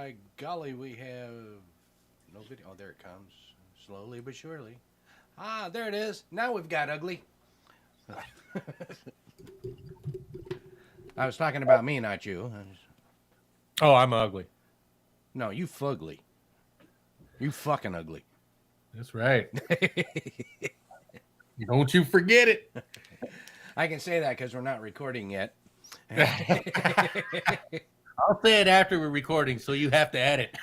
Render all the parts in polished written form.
By golly, we have no video. Oh, there it comes. Slowly but surely. Ah, there it is. Now we've got ugly. I was talking about me, not you. Oh, I'm ugly. No, you fugly. You fucking ugly. That's right. Don't you forget it. I can say that because we're not recording yet. I'll say it after we're recording, so you have to edit.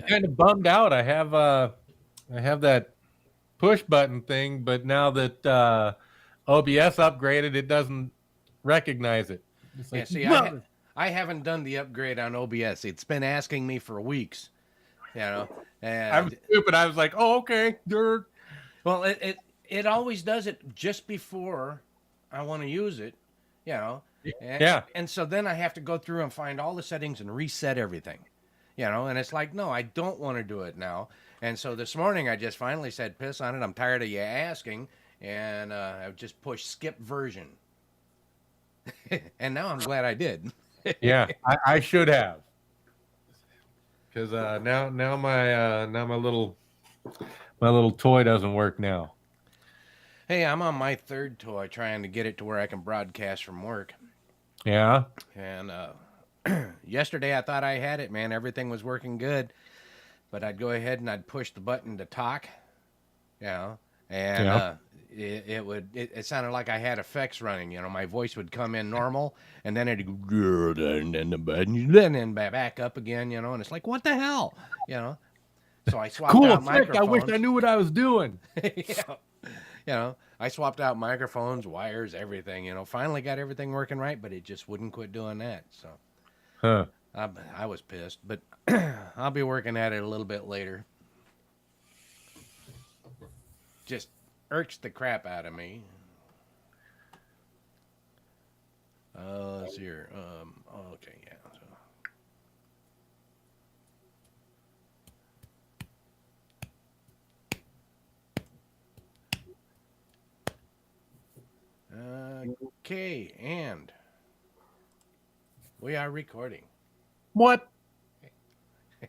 Kind of bummed out. I have that push button thing, but now that OBS upgraded, it doesn't recognize it. It's like, yeah, see, I haven't done the upgrade on OBS. It's been asking me for weeks, you know. And I'm stupid. I was like, oh, okay. Well, it always does it just before I want to use it, you know. And so then I have to go through and find all the settings and reset everything, you know. And it's like, no, I don't want to do it now. And so this morning I just finally said, piss on it. I'm tired of you asking. And I just pushed skip version. And now I'm glad I did. Yeah, I should have. Because now my little toy doesn't work now. Hey, I'm on my third toy trying to get it to where I can broadcast from work. Yeah. And yesterday I thought I had it, man. Everything was working good. But I'd go ahead and I'd push the button to talk, you know, and it sounded like I had effects running. You know, my voice would come in normal, and then it'd go, and back up again, you know, and it's like, what the hell, you know? So I swapped out microphones. I wish I knew what I was doing. Yeah. You know, I swapped out microphones, wires, everything, you know, finally got everything working right, but it just wouldn't quit doing that. So I was pissed, but I'll be working at it a little bit later. Just irks the crap out of me. Let's see here. Okay, yeah. Okay, and we are recording. What? There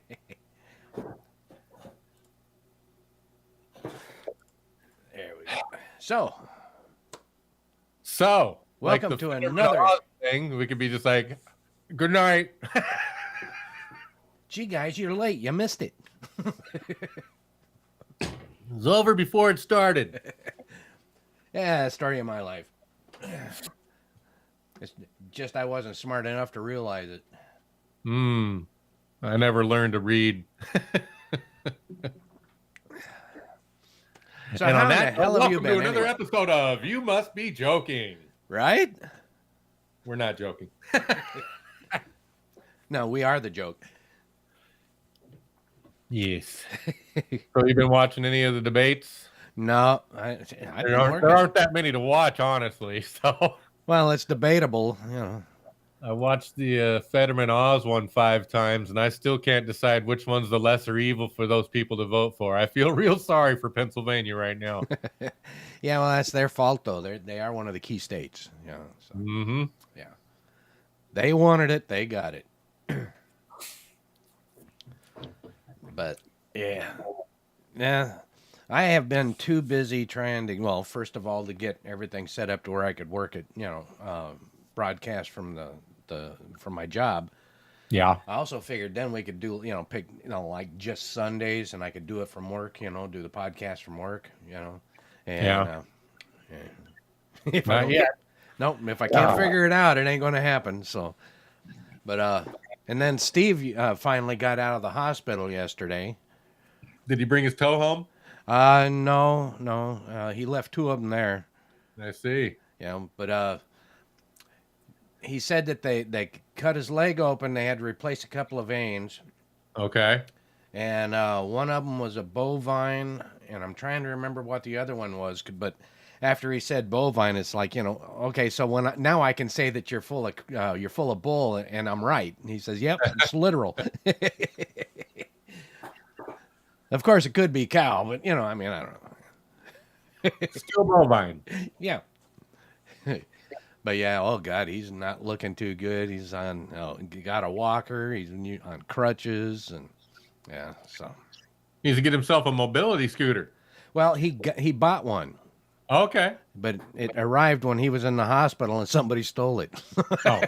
we go. So like welcome to another thing. We could be just like, good night. Gee, guys, you're late. You missed it. It was over before it started. Yeah, story of my life. It's just I wasn't smart enough to realize it. I never learned to read. So and how the hell have you been? To another episode of You Must Be Joking. Right? We're not joking. No, we are the joke. Yes. So you've been watching any of the debates? No, there aren't that many to watch, honestly. So, well, it's debatable, you know. I watched the Fetterman Oz one 5 times, and I still can't decide which one's the lesser evil for those people to vote for. I feel real sorry for Pennsylvania right now. Yeah, well, that's their fault, though. They are one of the key states, you know. So, yeah, they wanted it, they got it. But yeah. I have been too busy trying to, well, first of all, to get everything set up to where I could work it, you know, broadcast from from my job. Yeah. I also figured then we could do, you know, pick, you know, like just Sundays, and I could do it from work, you know, do the podcast from work, you know. And, if I can't figure it out, it ain't going to happen. So, but, and then Steve finally got out of the hospital yesterday. Did he bring his toe home? No. He left 2 of them there. I see. Yeah, but he said that they cut his leg open. They had to replace a couple of veins. Okay. And one of them was a bovine, and I'm trying to remember what the other one was. But after he said bovine, it's like, you know, okay, so now I can say that you're full of bull, and I'm right. And he says, yep, it's literal. Of course, it could be cow, but, you know, I mean, I don't know. Still bovine. Yeah. But yeah, oh God, he's not looking too good. He's on, he got a walker. He's on crutches, and yeah. So, He needs to get himself a mobility scooter. well, he bought one, Okay. but it arrived when he was in the hospital, and somebody stole it. Oh,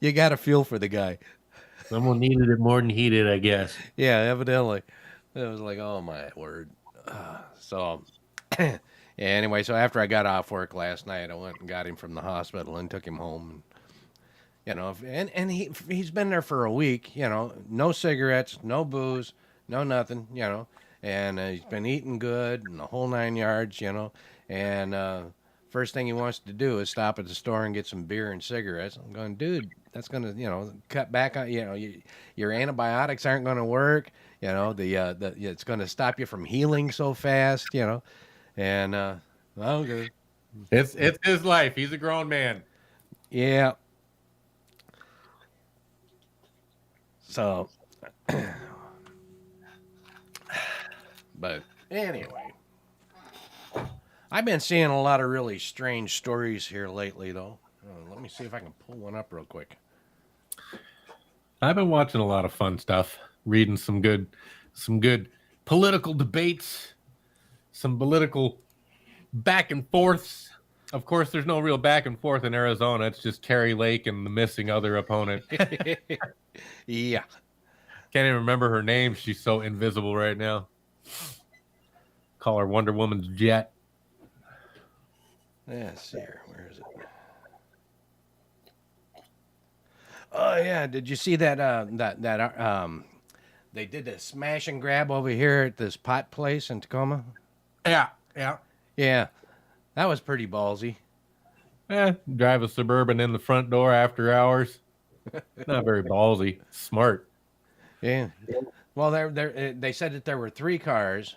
You got to feel for the guy. someone needed it more than he did, I guess. Yeah, evidently. It was like, oh my word. So, yeah, anyway, so after I got off work last night, I went and got him from the hospital and took him home. And, and he's been there for a week. No cigarettes, no booze, no nothing. And he's been eating good and the whole 9 yards. And first thing he wants to do is stop at the store and get some beer and cigarettes. I'm going, dude, that's gonna cut back on your antibiotics aren't gonna work. It's gonna stop you from healing so fast. And well, good. It's his life. He's a grown man. Yeah. So, but anyway, I've been seeing a lot of really strange stories here lately, though. Let me see if I can pull one up real quick. I've been watching a lot of fun stuff, reading some good political debates, some political back and forths. Of course, there's no real back and forth in Arizona. It's just Carrie Lake and the missing other opponent. Yeah. Can't even remember her name. She's so invisible right now. Call her Wonder Woman's jet. Let's see here. Where is it? Oh yeah, did you see that? They did a smash and grab over here at this pot place in Tacoma. Yeah. Yeah, that was pretty ballsy. Drive a Suburban in the front door after hours. Not very ballsy. Smart. Yeah. Well, they said that there were 3 cars.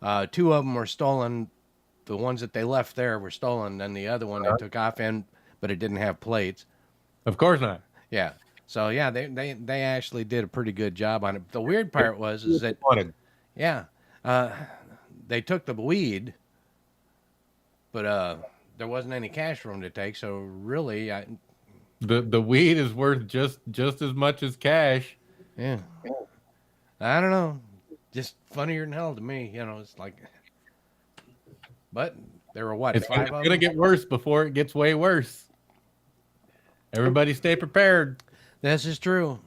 2 of them were stolen. The ones that they left there were stolen. Then the other one they took off in, but it didn't have plates. Of course not. Yeah. So yeah, they actually did a pretty good job on it. The weird part is that yeah, they took the weed, but there wasn't any cash for them to take. So really, the weed is worth just as much as cash. Yeah. I don't know. Just funnier than hell to me. It's like, but there were what? It's 5 of them? gonna get worse before it gets way worse. Everybody stay prepared. This is true.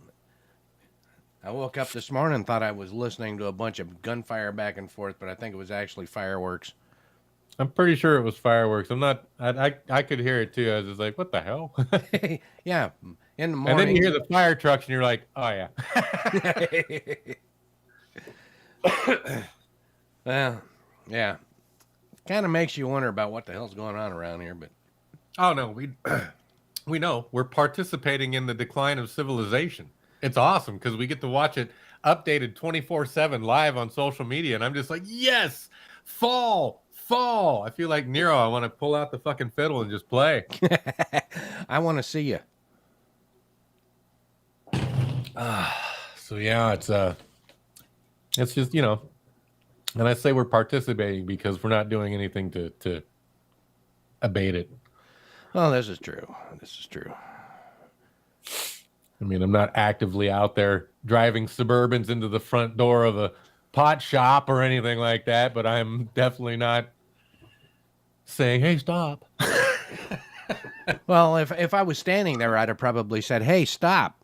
I woke up this morning and thought I was listening to a bunch of gunfire back and forth, but I think it was actually fireworks. I'm pretty sure it was fireworks. I could hear it too. I was just like, what the hell? Yeah. In the morning. And then you hear the fire trucks and you're like, oh yeah. Well, yeah. Kind of makes you wonder about what the hell's going on around here, but oh no, we know we're participating in the decline of civilization. It's awesome because we get to watch it updated 24/7 live on social media, and I'm just like, yes, fall. I feel like Nero. I want to pull out the fucking fiddle and just play. I want to see you. So yeah, it's just and I say we're participating because we're not doing anything to abate it. Oh, this is true. I mean, I'm not actively out there driving Suburbans into the front door of a pot shop or anything like that, but I'm definitely not saying, hey, stop. Well, if I was standing there, I'd have probably said, hey, stop.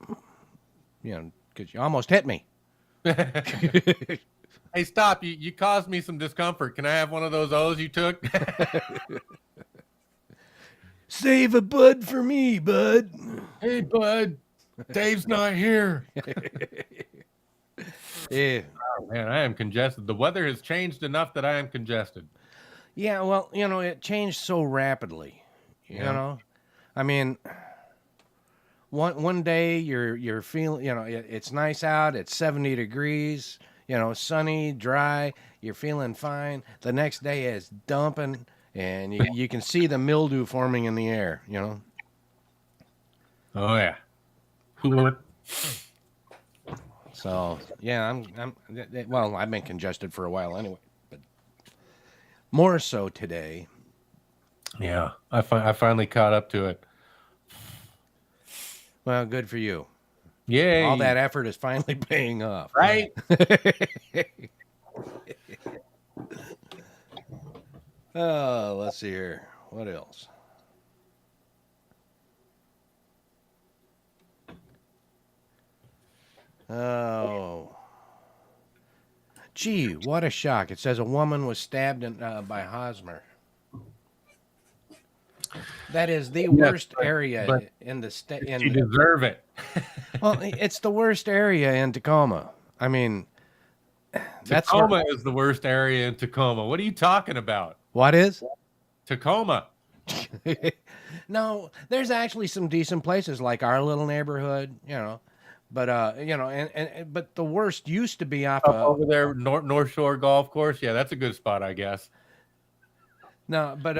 Because you almost hit me. Hey, stop. You caused me some discomfort. Can I have one of those O's you took? Save a bud for me, bud. Hey, bud. Dave's not here. Yeah. Oh, man, I am congested. The weather has changed enough that I am congested. Yeah, well, it changed so rapidly. You know? I mean, one day you're feeling, it's nice out, it's 70 degrees, sunny, dry, you're feeling fine. The next day it's dumping, and you can see the mildew forming in the air, Oh, yeah. So yeah, well, I've been congested for a while anyway, but more so today. Yeah, I finally caught up to it. Well, good for you. All that Yay! effort is finally paying off. Right? Oh, let's see here. What else? Oh, gee, what a shock! It says a woman was stabbed by Hosmer. That is the Yes, worst but area in the state. you deserve it. Well, it's the worst area in Tacoma. I mean, that's where. Tacoma is the worst area in Tacoma. What are you talking about? What is? Tacoma. No, there's actually some decent places like our little neighborhood, but but the worst used to be off Up of over there, North Shore Golf Course. Yeah, that's a good spot, I guess. no, but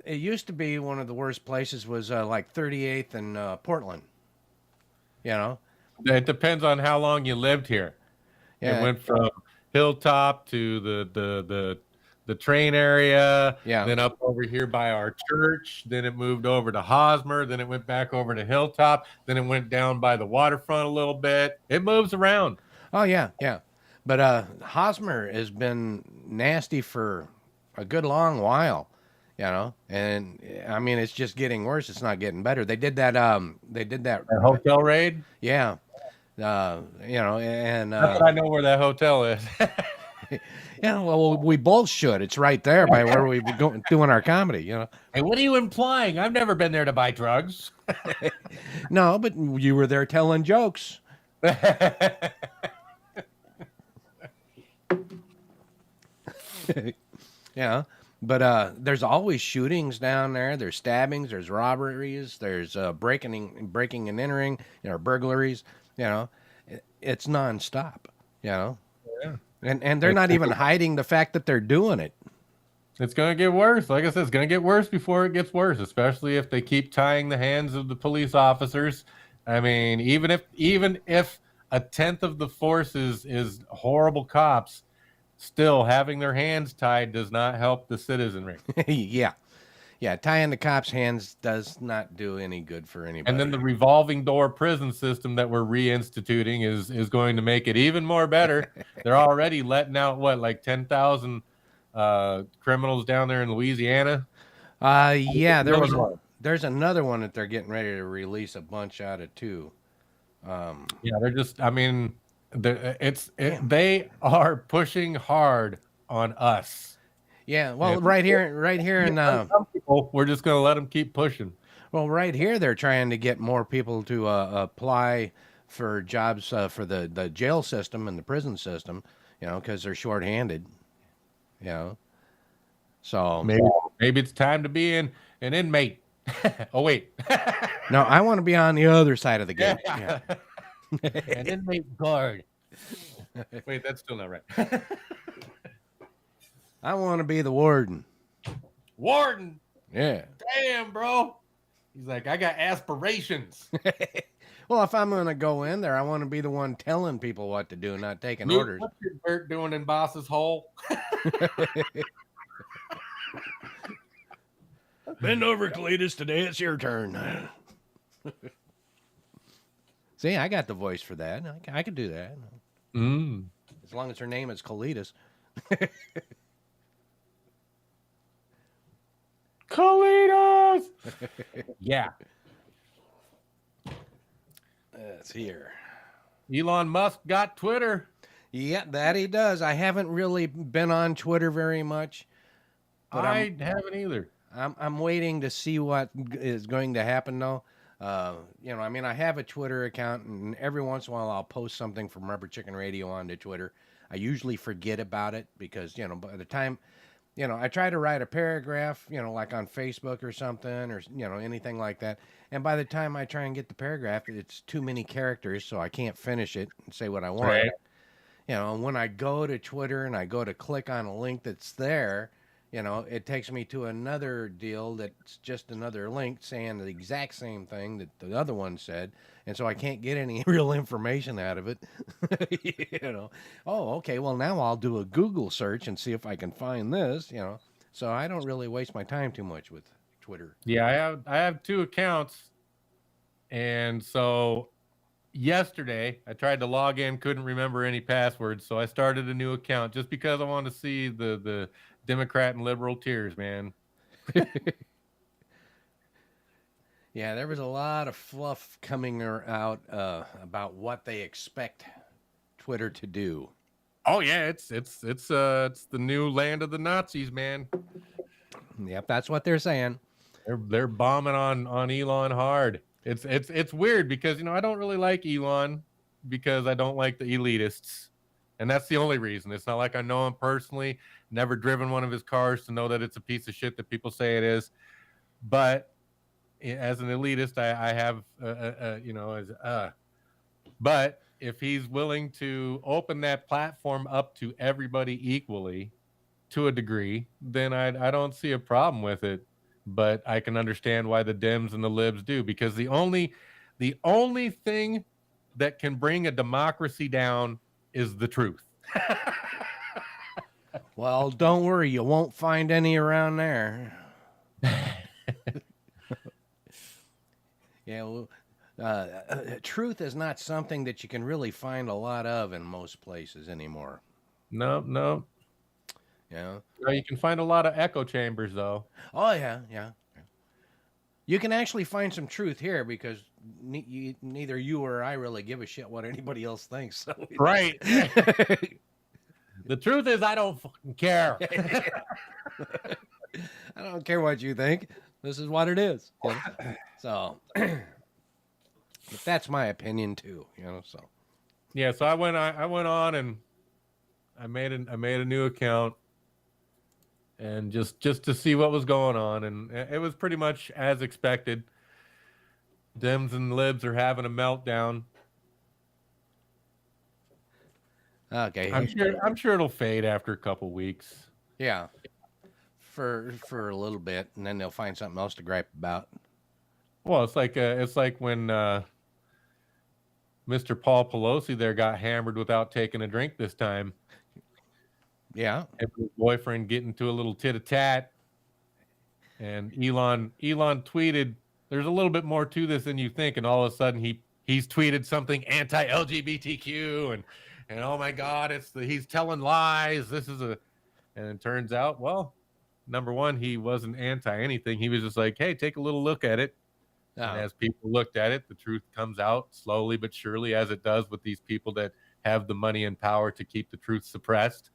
it used to be one of the worst places was like 38th and Portland. You know, It depends on how long you lived here. It yeah, went from Hilltop to the train area, yeah. then up over here by our church, then it moved over to Hosmer, then it went back over to Hilltop, then it went down by the waterfront a little bit. It moves around. Oh yeah, yeah. But Hosmer has been nasty for a good long while, and I mean it's just getting worse. It's not getting better. They did that. They did that. That hotel raid. Yeah. And Not that I know where that hotel is. yeah. Well, we both should. It's right there by where we go doing our comedy. Hey, what are you implying? I've never been there to buy drugs. No, but you were there telling jokes. Yeah. But there's always shootings down there. There's stabbings. There's robberies. There's breaking and entering. Burglaries. It's nonstop. Yeah. And they're not even hiding the fact that they're doing it. It's going to get worse. Like I said, it's going to get worse before it gets worse, especially if they keep tying the hands of the police officers. I mean, even if a tenth of the force is horrible cops, still having their hands tied does not help the citizenry. Yeah. Yeah, tying the cops' hands does not do any good for anybody. And then the revolving door prison system that we're reinstituting is going to make it even more better. They're already letting out like 10,000 criminals down there in Louisiana. Yeah, there's another one that they're getting ready to release a bunch out of too. Yeah, they're just. I mean, they are pushing hard on us. Yeah, well, right here, in some people, we're just going to let them keep pushing. Well, right here, they're trying to get more people to apply for jobs for the jail system and the prison system, because they're shorthanded. So maybe it's time to be an inmate. Oh wait, no, I want to be on the other side of the gate. Yeah. An inmate guard. Wait, that's still not right. I want to be the warden. Warden? Yeah. Damn, bro. He's like, I got aspirations. Well, if I'm going to go in there, I want to be the one telling people what to do, not taking orders. What's your Bert doing in Boss's hole? Bend over, Cletus. Today it's your turn. See, I got the voice for that. I could do that. As long as her name is Cletus. Colitas! Yeah. That's here. Elon Musk got Twitter. Yeah, that he does. I haven't really been on Twitter very much. But I haven't either. I'm waiting to see what is going to happen, though. I mean, I have a Twitter account, and every once in a while I'll post something from Rubber Chicken Radio onto Twitter. I usually forget about it because, by the time... I try to write a paragraph, like on Facebook or something or, anything like that. And by the time I try and get the paragraph, it's too many characters, so I can't finish it and say what I want. Right. And when I go to Twitter and I go to click on a link that's there, it takes me to another deal that's just another link saying the exact same thing that the other one said, and so I can't get any real information out of it. you know, oh, okay, well now I'll do a Google search and see if I can find this. So I don't really waste my time too much with Twitter. Yeah, I have two accounts, and so yesterday I tried to log in, couldn't remember any passwords, so I started a new account just because I wanted to see the Democrat and liberal tears, man. Yeah, there was a lot of fluff coming out about what they expect Twitter to do. Oh yeah, it's the new land of the Nazis, man. Yep, that's what they're saying. They're bombing on Elon hard. It's weird because I don't really like Elon because I don't like the elitists. And that's the only reason. It's not like I know him personally, never driven one of his cars to know that it's a piece of shit that people say it is. But as an elitist, I have but if he's willing to open that platform up to everybody equally to a degree, then I don't see a problem with it. But I can understand why the Dems and the Libs do, because the only thing that can bring a democracy down is the truth. Well, don't worry, you won't find any around there. Yeah, well, truth is not something that you can really find a lot of in most places anymore. No. Yeah. Well, you can find a lot of echo chambers, though. Oh yeah, yeah. You can actually find some truth here because neither you or I really give a shit what anybody else thinks. So Right. The truth is, I don't fucking care. I don't care what you think. This is what it is. So, but that's my opinion too. So. Yeah. So I went on and I made a new account, and just to see what was going on, and it was pretty much as expected. Dems and libs are having a meltdown. Okay. I'm sure it'll fade after a couple weeks. Yeah. For a little bit, and then they'll find something else to gripe about. Well, it's like when Mr. Paul Pelosi there got hammered without taking a drink this time. Yeah. And his boyfriend get into a little tit-a-tat, and Elon tweeted, "There's a little bit more to this than you think," and all of a sudden he's tweeted something anti-LGBTQ and oh my God, he's telling lies. And it turns out, well, number one, he wasn't anti anything. He was just like, hey, take a little look at it. And as people looked at it, the truth comes out slowly but surely, as it does with these people that have the money and power to keep the truth suppressed.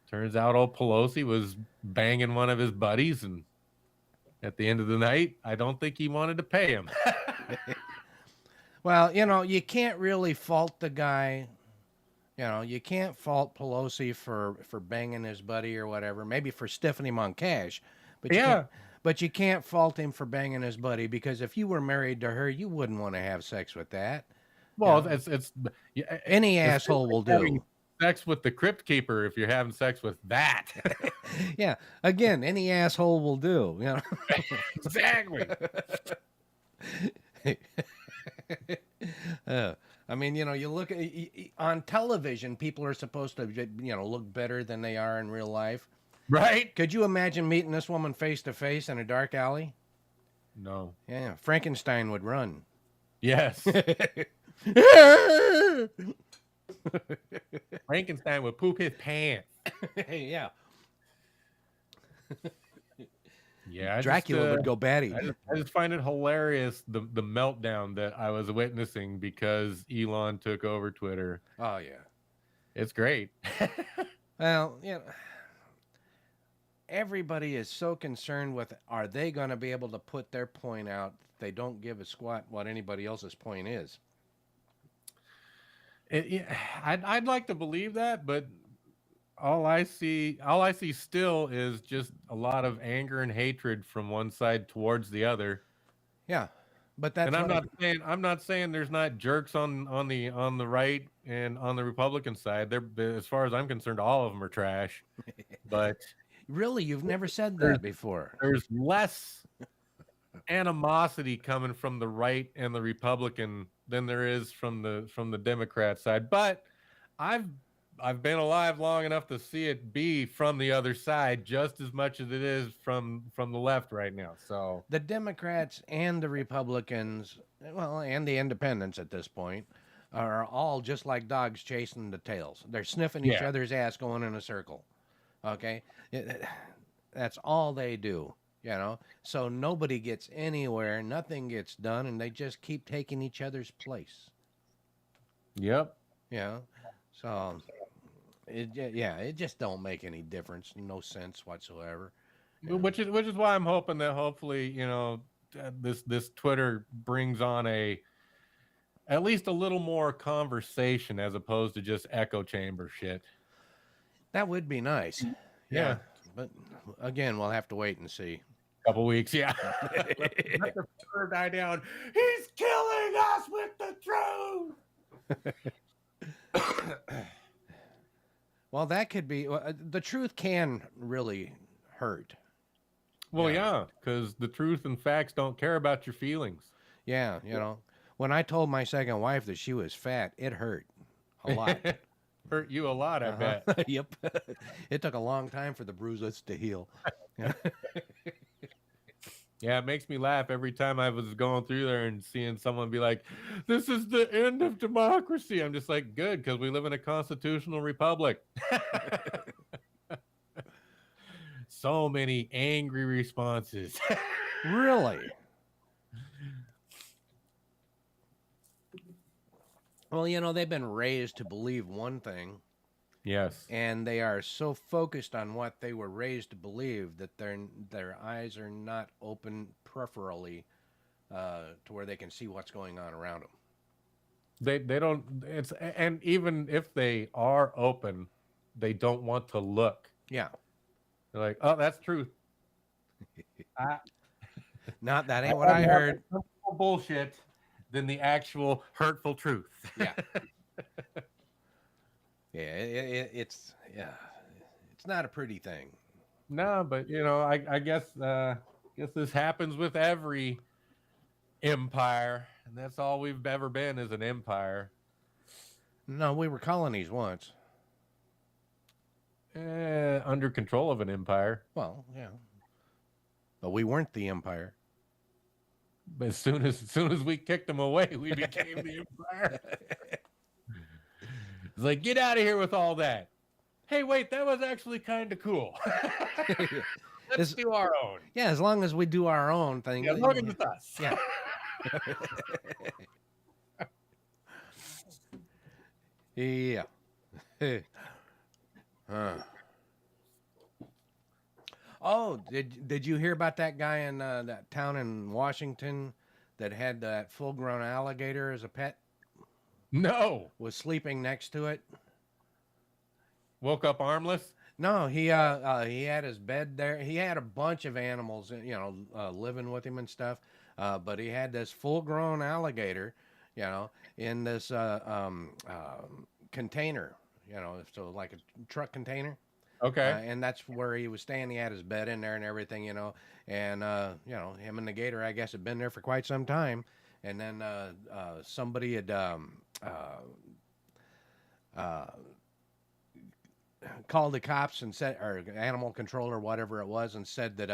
Turns out old Pelosi was banging one of his buddies, and at the end of the night, I don't think he wanted to pay him. Well, you can't really fault the guy. You can't fault Pelosi for banging his buddy or whatever. Maybe for stiffing him on cash, but you can't fault him for banging his buddy, because if you were married to her, you wouldn't want to have sex with that. Well, any asshole will do. Sex with the crypt keeper if you're having sex with that. Yeah. Again, any asshole will do. Exactly. I mean, you look at on television, people are supposed to, look better than they are in real life. Right? Could you imagine meeting this woman face to face in a dark alley? No. Yeah, Frankenstein would run. Yes. Frankenstein would poop his pants. Yeah. Yeah, Dracula would go batty. I just find it hilarious the meltdown that I was witnessing because Elon took over Twitter. Oh yeah, it's great. Well, everybody is so concerned with, are they going to be able to put their point out? They don't give a squat what anybody else's point is. I'd like to believe that, but all I see still is just a lot of anger and hatred from one side towards the other. Yeah, but that's. And I'm not saying there's not jerks on the right and on the Republican side. They're, as far as I'm concerned, all of them are trash. But Really, you've never said There's that before. there's less animosity coming from the right and the Republican than there is from the Democrat side. But I've I've been alive long enough to see it be from the other side just as much as it is from the left right now. So The Democrats and the Republicans, well, and the independents at this point, are all just like dogs chasing the tails. They're sniffing each yeah, other's ass going in a circle. Okay? That's all they do, you know? So nobody gets anywhere, nothing gets done, and they just keep taking each other's place. yep. You know? So, yeah, it just don't make any difference. No sense whatsoever. You know? Which is why I'm hoping that hopefully this Twitter brings on a at least a little more conversation as opposed to just echo chamber shit. That would be nice. Yeah, Yeah. But again, we'll have to wait and see. couple weeks. Yeah, let the fear die down. He's killing us with the truth. Well, that could be the truth can really hurt. Well, Yeah. yeah, because the truth and facts don't care about your feelings. Yeah, when I told my second wife that she was fat, it hurt a lot. Hurt you a lot, I bet. Yep. It took a long time for the bruises to heal. Yeah, it makes me laugh every time I was going through there and seeing someone be like, "This is the end of democracy." I'm just like, good, because we live in a constitutional republic. So many angry responses. Really? Well, they've been raised to believe one thing, Yes. and they are so focused on what they were raised to believe that their eyes are not open peripherally to where they can see what's going on around them. They don't and even if they are open, they don't want to look. Yeah. They're like, "Oh, that's truth." I, Not that I'd ain't what I rather have heard. the bullshit than the actual hurtful truth. Yeah. Yeah, it's not a pretty thing. No, but I guess this happens with every empire, and that's all we've ever been is an empire. No, we were colonies once. Under control of an empire. Well, yeah, but we weren't the empire. But as soon as we kicked them away, we became the empire. It's like, get out of here with all that. Hey, wait, that was actually kind of cool. Let's do our own. Yeah, as long as we do our own thing. Yeah, as long as it's us. Yeah. Yeah. Oh, did you hear about that guy in that town in Washington that had that full-grown alligator as a pet? No. Was sleeping next to it. Woke up armless? No, he had his bed there. He had a bunch of animals, living with him and stuff. But he had this full-grown alligator, in this container, so like a truck container. Okay. And that's where he was staying. He had his bed in there and everything, and him and the gator, I guess, had been there for quite some time. And then somebody had called the cops and said, or animal control or whatever it was, and said that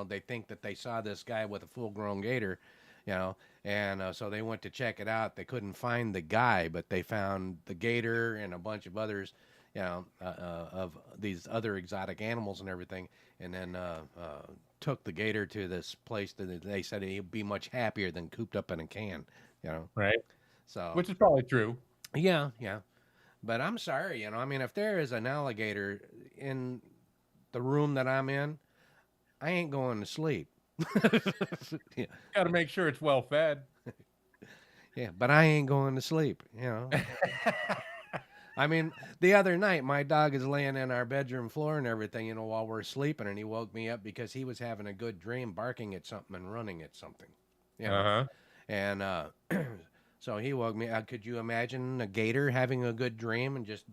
they think that they saw this guy with a full-grown gator, and so they went to check it out. They couldn't find the guy, but they found the gator and a bunch of others, of these other exotic animals and everything, and then took the gator to this place that they said he'd be much happier than cooped up in a can. Right. So, Which is probably true. yeah, yeah. But I'm sorry, I mean, if there is an alligator in the room that I'm in, I ain't going to sleep. Yeah. Got to make sure it's well fed. Yeah, but I ain't going to sleep, I mean, the other night, my dog is laying in our bedroom floor and everything, while we're sleeping, and he woke me up because he was having a good dream, barking at something and running at something. Uh-huh. And so he woke me up. Could you imagine a gator having a good dream and just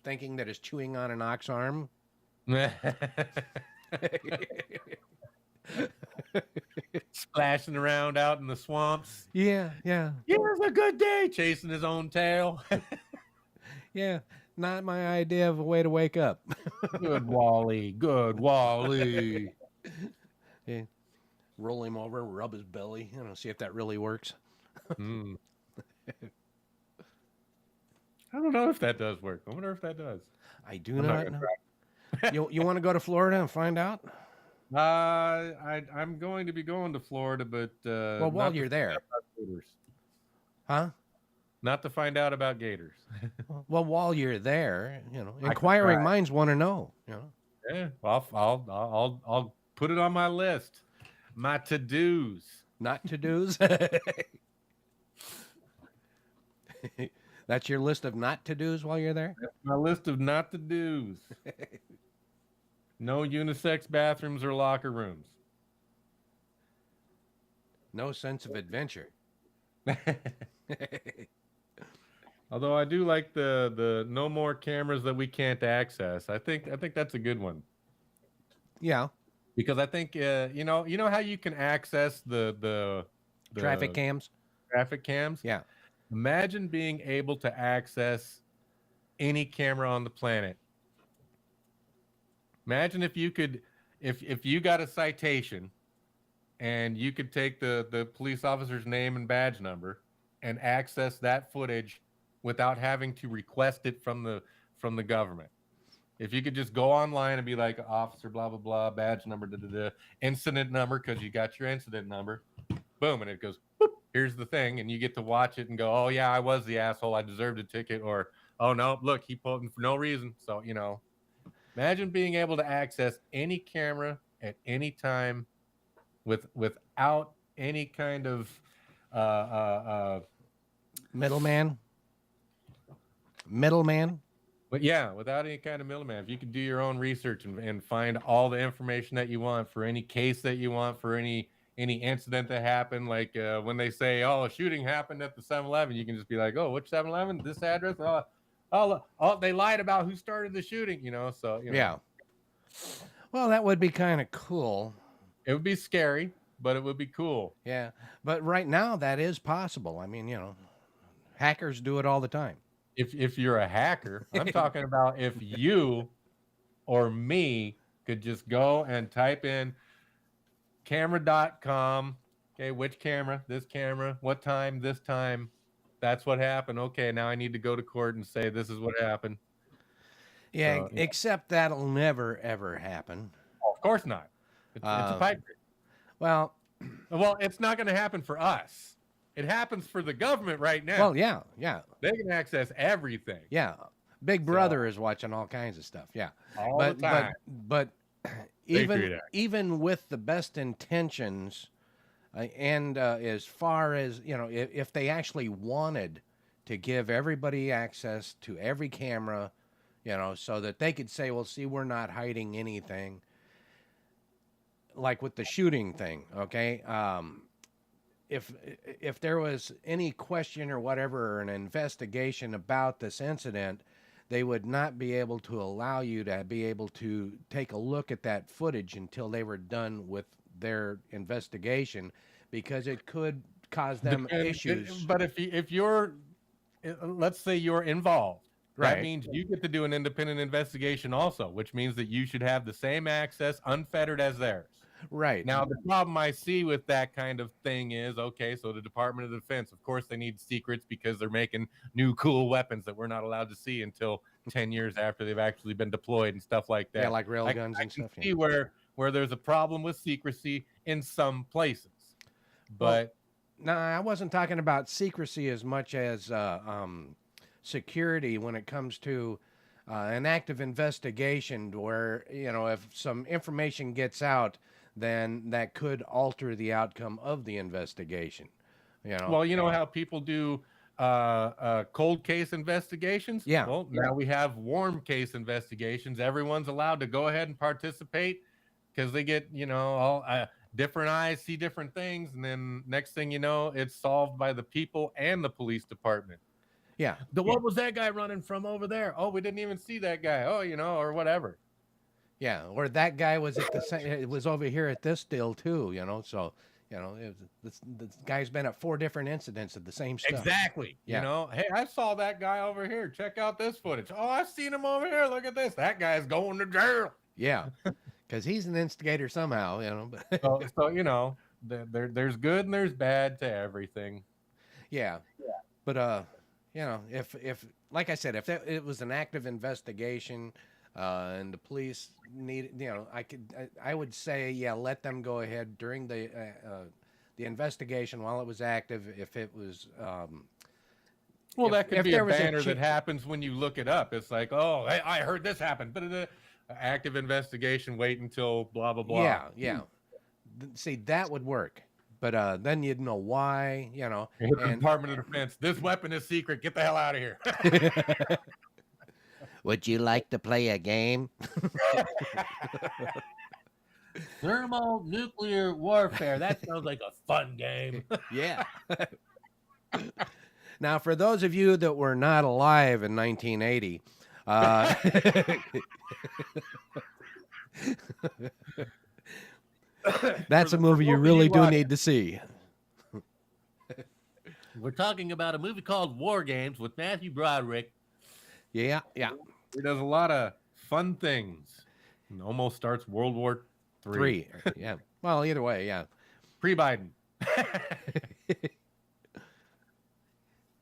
thinking that it's chewing on an ox arm? Splashing around out in the swamps. Yeah, yeah, It was a good day, chasing his own tail. yeah. Not my idea of a way to wake up. Good Wally. Good Wally. Yeah. Roll him over, rub his belly, see if that really works. Mm. I don't know if that does work. I wonder if that does. I do I'm not not gonna know. try. You want to go to Florida and find out? I'm going to be going to Florida, but Well, while not to you're find out there, about gators. huh? Not to find out about gators. Well, while you're there, I could inquiring try. minds want to know. Yeah, I'll put it on my list. My to-dos. Not to dos. That's your list of not to dos while you're there. My list of not to-dos. No unisex bathrooms or locker rooms. No sense of adventure. Although I do like the no more cameras that we can't access. I think that's a good one. Yeah. Because I think you know how you can access the Traffic cams. traffic cams? Yeah. Imagine being able to access any camera on the planet. Imagine if you could if you got a citation and you could take the police officer's name and badge number and access that footage without having to request it from the government. If you could just go online and be like, officer, blah, blah, blah, badge number, incident number, because you got your incident number, boom, and it goes, boop, here's the thing, and you get to watch it and go, oh, yeah, I was the asshole, I deserved a ticket, or, oh, no, look, he pulled him for no reason. So, imagine being able to access any camera at any time without any kind of Middleman. But yeah, without any kind of middleman, if you could do your own research and find all the information that you want for any case that you want, for any incident that happened, like when they say, oh, a shooting happened at the 7-Eleven, you can just be like, oh, which 7-Eleven? This address? Oh, they lied about who started the shooting, so. Yeah. Well, that would be kind of cool. It would be scary, but it would be cool. Yeah. But right now, that is possible. I mean, hackers do it all the time. If you're a hacker, I'm talking about if you or me could just go and type in camera.com, okay, which camera, this camera, what time, this time, that's what happened. Okay, now I need to go to court and say this is what happened. Yeah, so, except that'll never, ever happen. Oh, of course not. It's a pipe dream. Well, it's not going to happen for us. It happens for the government right now. Well, yeah. They can access everything. Yeah. Big Brother is watching all kinds of stuff. Yeah. All the time. But even with the best intentions, and as far as, if they actually wanted to give everybody access to every camera, so that they could say, well, see, we're not hiding anything. Like with the shooting thing, okay? If there was any question or whatever, or an investigation about this incident, they would not be able to allow you to be able to take a look at that footage until they were done with their investigation, because it could cause them issues. But if you're, let's say you're involved, right, that means you get to do an independent investigation also, which means that you should have the same access unfettered as theirs. Right. Now, the problem I see with that kind of thing is, okay, so the Department of Defense, of course, they need secrets because they're making new cool weapons that we're not allowed to see until 10 years after they've actually been deployed and stuff like that. Yeah, like railguns and stuff. I can see where there's a problem with secrecy in some places. But no, I wasn't talking about secrecy as much as security when it comes to an active investigation where, if some information gets out, then that could alter the outcome of the investigation. Well, you know how people do cold case investigations? Yeah. Well, now we have warm case investigations. Everyone's allowed to go ahead and participate because they get, all different eyes see different things. And then next thing you know, it's solved by the people and the police department. Yeah. What was that guy running from over there? Oh, we didn't even see that guy. Oh, or whatever. Yeah, or that guy was at the same. It was over here at this deal too. So this guy's been at 4 different incidents of the same stuff. Exactly. Yeah, Hey, I saw that guy over here. Check out this footage. Oh, I've seen him over here. Look at this. That guy's going to jail. yeah, because he's an instigator somehow. But So there's good and there's bad to everything. yeah, but if like I said, if it was an active investigation, and the police need, I would say, yeah, let them go ahead during the investigation while it was active. If it was, Well, that could if be a there was banner that happens when you look it up. It's like, oh, hey, I heard this happen. But active investigation. Wait until blah blah blah. Yeah. See, that would work. But then you'd know why, The Department of Defense. This weapon is secret. Get the hell out of here. Would you like to play a game? Thermonuclear warfare. That sounds like a fun game. Yeah. Now, for those of you that were not alive in 1980, that's a movie you really do need to see. We're talking about a movie called War Games with Matthew Broderick. Yeah. He does a lot of fun things. And almost starts World War III. Yeah. Well, either way, yeah. Pre-Biden.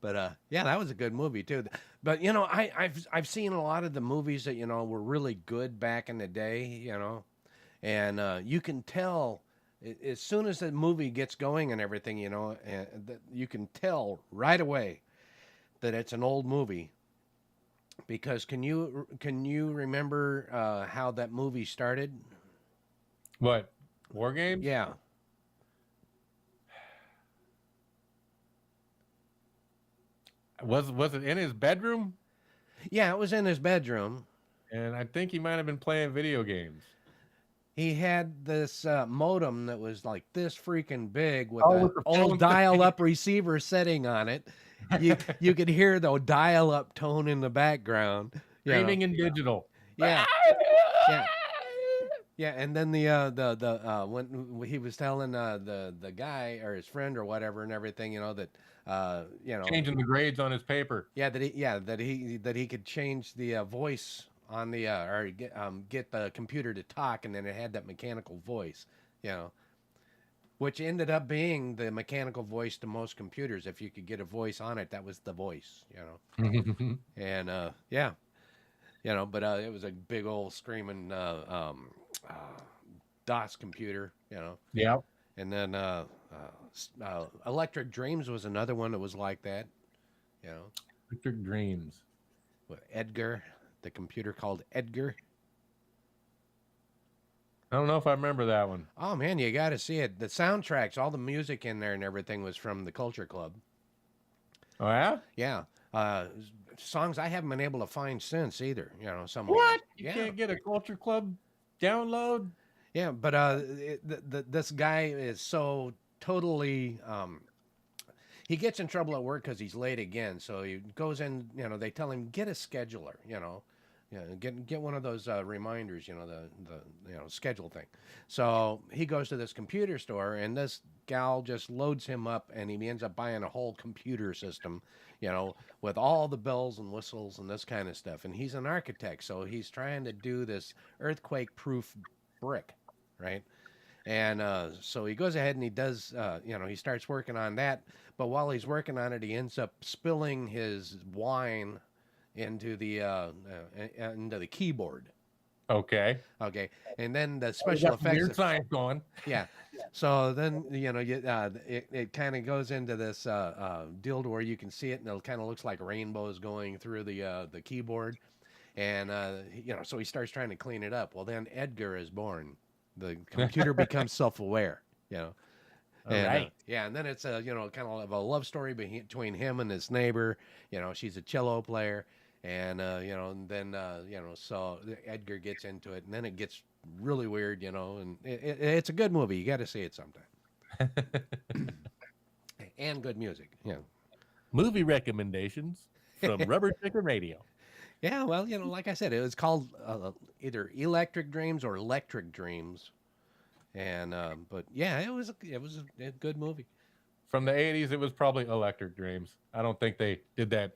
But yeah, that was a good movie too. But I've seen a lot of the movies that were really good back in the day. And you can tell as soon as the movie gets going and everything. That you can tell right away that it's an old movie. Because can you remember how that movie started? What? War Games? Yeah. Was it in his bedroom? Yeah, it was in his bedroom. And I think he might have been playing video games. He had this modem that was like this freaking big with an old dial-up receiver setting on it. You could hear the dial-up tone in the background. Screaming in digital. Yeah. Yeah, and then the when he was telling the guy or his friend or whatever and everything, that changing the grades on his paper. Yeah, that he could change the voice on the or get the computer to talk, and then it had that mechanical voice, which ended up being the mechanical voice to most computers. If you could get a voice on it, that was the voice, and yeah. But it was a big old screaming DOS computer, Yeah. And then Electric Dreams was another one that was like that, Electric Dreams. With Edgar, the computer called Edgar. I don't know if I remember that one. Oh man, you got to see it. The soundtracks, all the music in there and everything was from the Culture Club. Oh yeah? Yeah. Songs I haven't been able to find since either. Some of What? them. You can't get a Culture Club download? Yeah, but this guy is so totally. He gets in trouble at work because he's late again. So he goes in. They tell him get a scheduler. Get one of those reminders. The schedule thing. So he goes to this computer store, and this gal just loads him up, and he ends up buying a whole computer system. With all the bells and whistles and this kind of stuff. And he's an architect, so he's trying to do this earthquake-proof brick, right? And so he goes ahead and he does, he starts working on that. But while he's working on it, he ends up spilling his wine into the keyboard. Okay. And then the special effects. Weird science going. Yeah. So then it kind of goes into this deal to where you can see it, and it kind of looks like rainbows going through the keyboard, and so he starts trying to clean it up. Well, then Edgar is born. The computer becomes self-aware. All right. Yeah, and then it's kind of a love story between him and his neighbor. She's a cello player. And and then so Edgar gets into it, and then it gets really weird, and it's a good movie. You got to see it sometime. And good music, Movie recommendations from Rubber Chicken Radio. Yeah, well, like I said, it was called either Electric Dreams or Electric Dreams, and but yeah, it was a good movie. From the 80s, it was probably Electric Dreams. I don't think they did that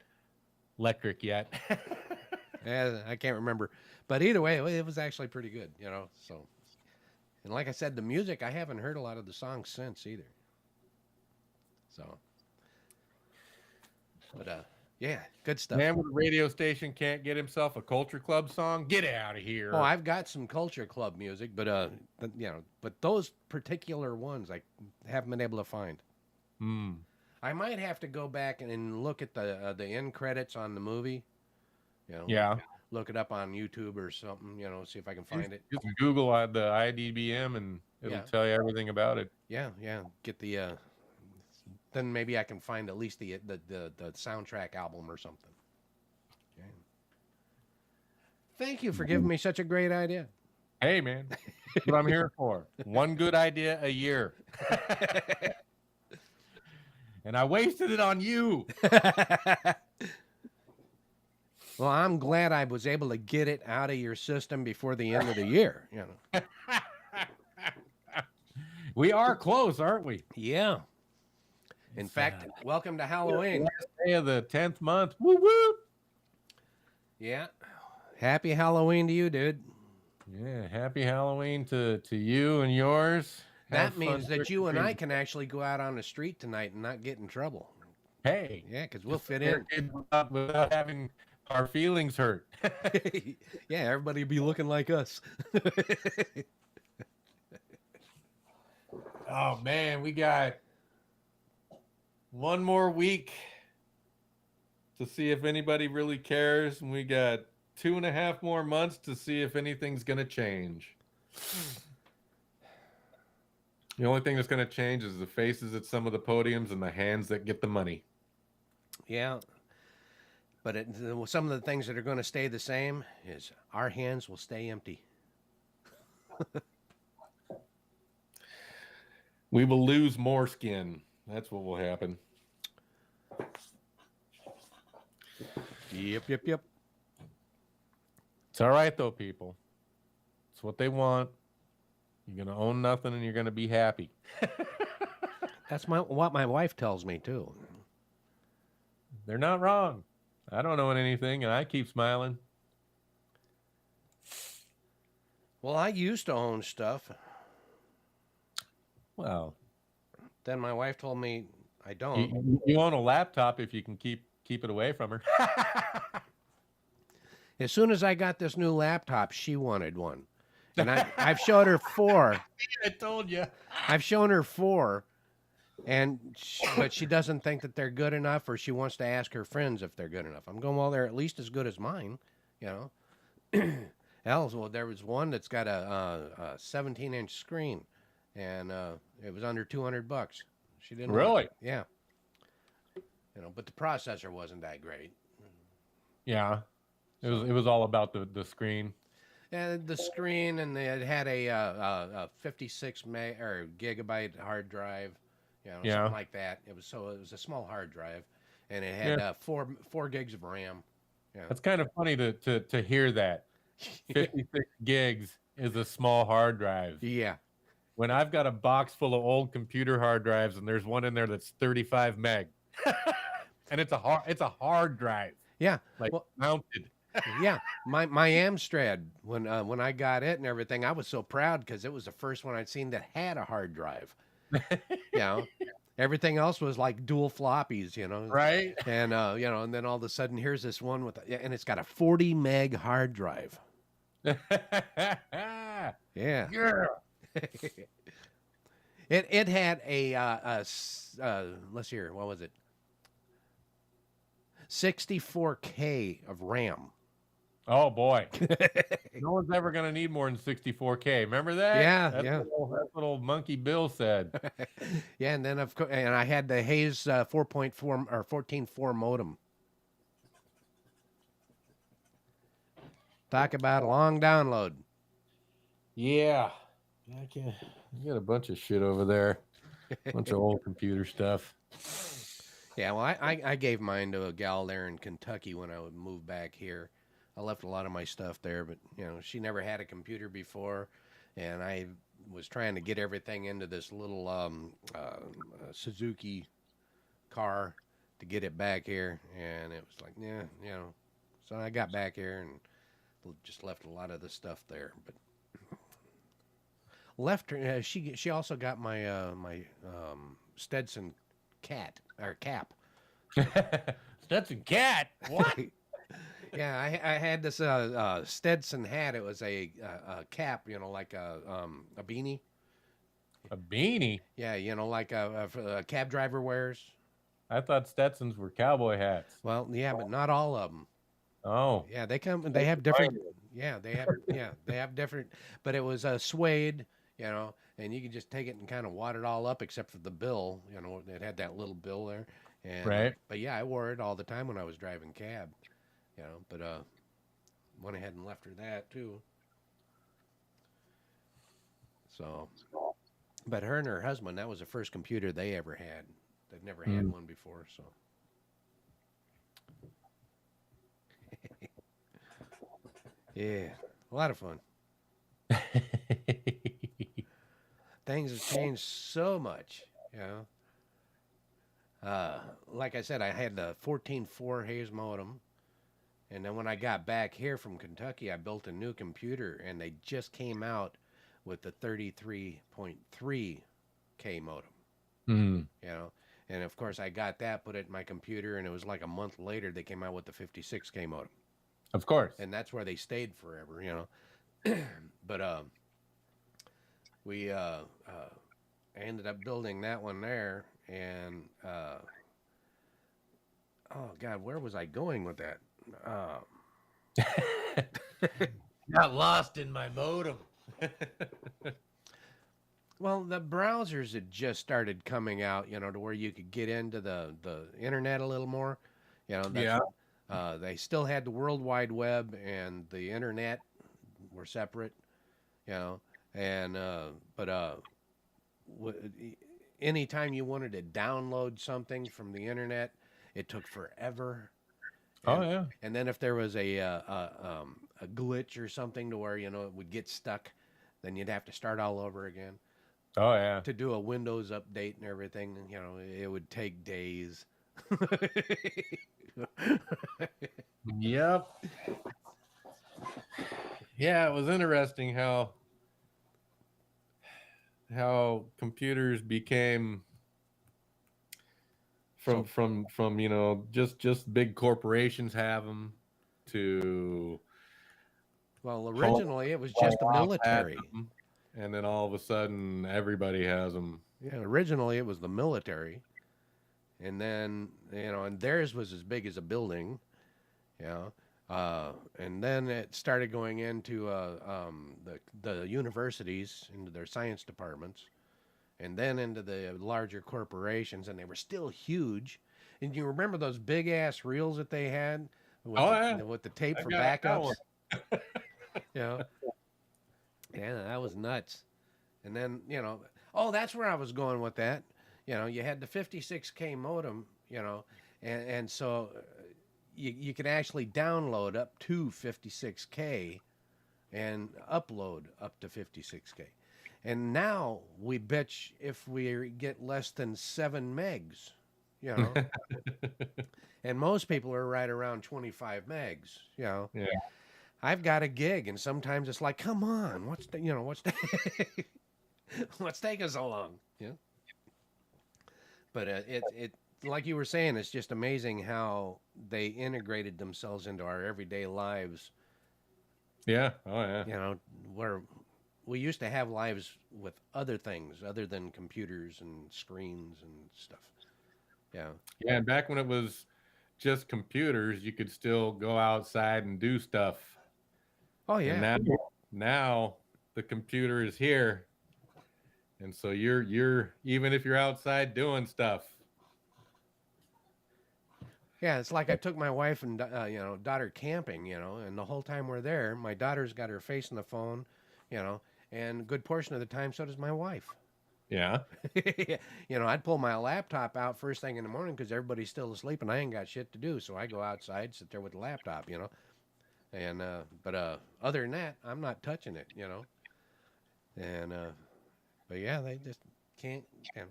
electric yet. Yeah, I can't remember, but either way, it was actually pretty good. So and like I said, the music I haven't heard a lot of the songs since either. So, but yeah, good stuff. Man with a radio station can't get himself a Culture Club song? Get out of Oh, here. I've got some Culture Club music, but those particular ones I haven't been able to find. Hmm. I might have to go back and look at the end credits on the movie. Yeah. Look it up on YouTube or something. See if I can find it. Just Google the IDBM and it'll Yeah. tell you everything about it. Yeah, get the. Then maybe I can find at least the soundtrack album or something. Okay. Thank you for giving me such a great idea. Hey, man, that's what I'm here for. One good idea a year. And I wasted it on you. Well, I'm glad I was able to get it out of your system before the end of the year. We are close, aren't we? Yeah. In fact, welcome to Halloween. Last day of the 10th month. Woo woo. Yeah. Happy Halloween to you, dude. Yeah, happy Halloween to you and yours. That means that you and I can actually go out on the street tonight and not get in trouble. Hey. Yeah, because we'll fit in. Without having our feelings hurt. Yeah, everybody will be looking like us. Oh, man, we got one more week to see if anybody really cares. And we got 2.5 more months to see if anything's going to change. The only thing that's going to change is the faces at some of the podiums and the hands that get the money. Yeah. But some of the things that are going to stay the same is our hands will stay empty. We will lose more skin. That's what will happen. Yep. It's all right, though, people. It's what they want. You're going to own nothing and you're going to be happy. That's what my wife tells me, too. They're not wrong. I don't own anything, and I keep smiling. Well, I used to own stuff. Well, then my wife told me I don't. You own a laptop if you can keep it away from her. As soon as I got this new laptop, she wanted one. And I've showed her 4. I told you. I've shown her 4, but she doesn't think that they're good enough, or she wants to ask her friends if they're good enough. I'm going, well, they're at least as good as mine, Well, there was one that's got a 17-inch screen, and it was under $200. She didn't really, want it. Yeah. But the processor wasn't that great. Yeah, it was all about the screen. And the screen, and it had a 56 gigabyte hard drive, something like that. It was a small hard drive, and it had 4 gigs of RAM. Yeah. That's kind of funny to hear that. 56 gigs is a small hard drive. Yeah. When I've got a box full of old computer hard drives, and there's one in there that's 35 meg, and it's a hard drive. Yeah. Mounted. Yeah, my Amstrad, when I got it and everything, I was so proud because it was the first one I'd seen that had a hard drive. Everything else was like dual floppies, Right? And and then all of a sudden here's this one and it's got a 40 meg hard drive. Yeah. Yeah. It had let's hear, what was it? 64K of RAM. Oh boy, no one's ever going to need more than 64K. Remember that? Yeah, that's what old Monkey Bill said. Yeah, and then and I had the Hayes 4.4 or 14.4 modem. Talk about a long download. Yeah, you got a bunch of shit over there, a bunch of old computer stuff. Yeah, well, I gave mine to a gal there in Kentucky when I would move back here. I left a lot of my stuff there, but she never had a computer before, and I was trying to get everything into this little Suzuki car to get it back here, and it was like, yeah. So I got back here and just left a lot of the stuff there, but left her. She also got my Stetson cap. Stetson cat. What? Yeah, I had this Stetson hat. It was a cap, like a beanie. A beanie? Yeah, like a cab driver wears. I thought Stetsons were cowboy hats. Well, yeah, but not all of them. Oh. Yeah, they come. They have different. Yeah, they have different. But it was suede, and you could just take it and kind of wad it all up, except for the bill. It had that little bill there. And Right. but yeah, I wore it all the time when I was driving cab. But went ahead and left her that too. So, but her and her husband, that was the first computer they ever had. They'd never had one before, so. Yeah, a lot of fun. Things have changed so much, like I said, I had the 14.4 Hayes modem, and then when I got back here from Kentucky, I built a new computer, and they just came out with the 33.3K modem. Mm. And of course I got that, put it in my computer, and it was like a month later they came out with the 56K modem. Of course. And that's where they stayed forever, But we ended up building that one there, and oh God, where was I going with that? Got lost in my modem. Well, the browsers had just started coming out, to where you could get into the internet a little more. Yeah. They still had the World Wide Web and the internet were separate, and anytime you wanted to download something from the internet, it took forever. Oh yeah. And then if there was a glitch or something to where it would get stuck, then you'd have to start all over again. Oh yeah. To do a Windows update and everything, it would take days. Yep. Yeah, it was interesting how computers became from just big corporations have them to Well, originally it was just the military. And then all of a sudden everybody has them. Yeah, originally it was the military. And then, and theirs was as big as a building, and then it started going into the universities, into their science departments, and then into the larger corporations, and they were still huge. And you remember those big ass reels that they had with the tape for backups? Yeah, that was nuts. And then that's where I was going with that. You had the 56K modem, and so you could actually download up to 56K and upload up to 56K. And now we bitch if we get less than 7 megs, and most people are right around 25 megs, Yeah. I've got a gig, and sometimes it's like, come on, what's taking so long? But it like you were saying, it's just amazing how they integrated themselves into our everyday lives. Yeah. Oh yeah. Where we used to have lives with other things other than computers and screens and stuff. Yeah. Yeah, and back when it was just computers, you could still go outside and do stuff. Oh yeah. And now the computer is here. And so you're even if you're outside doing stuff. Yeah, it's like I took my wife and daughter camping, and the whole time we're there, my daughter's got her face on the phone, and a good portion of the time so does my wife. Yeah. I'd pull my laptop out first thing in the morning because everybody's still asleep and I ain't got shit to do, so I go outside, sit there with the laptop, And but other than that, I'm not touching it, And but yeah, they just can't. can't.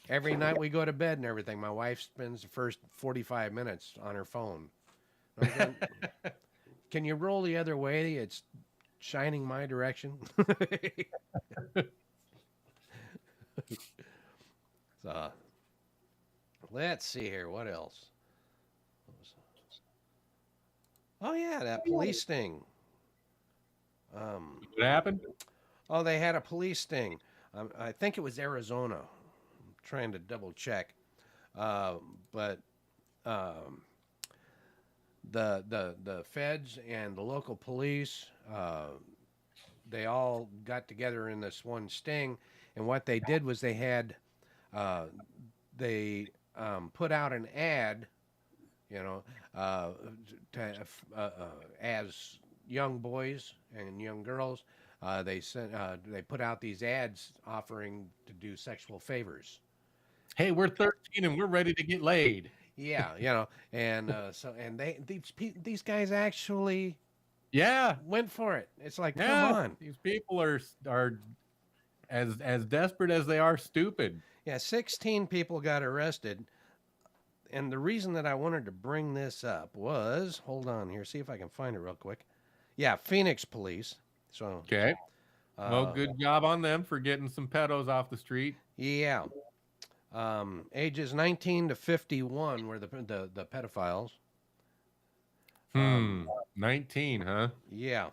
Every night we go to bed and everything, my wife spends the first 45 minutes on her phone. I'm going, can you roll the other way? It's shining my direction. So let's see here. What else? Oh yeah, that police sting. What happened? Oh, they had a police sting. I think it was Arizona. I'm trying to double check. But um, the feds and the local police, they all got together in this one sting, and what they did was uh, they put out an ad, you know, uh, as young boys and young girls. They put out these ads offering to do sexual favors. Hey, we're 13 and we're ready to get laid. Yeah, and these guys actually Yeah, went for it. It's like, come yeah. on. These people are as desperate as they are stupid. Yeah, 16 people got arrested. And the reason that I wanted to bring this up was, hold on here, see if I can find it real quick. Yeah, Phoenix police. So, Okay. Well, good job on them for getting some pedos off the street. yeah, ages 19 to 51 were the pedophiles. 19, huh? Yeah.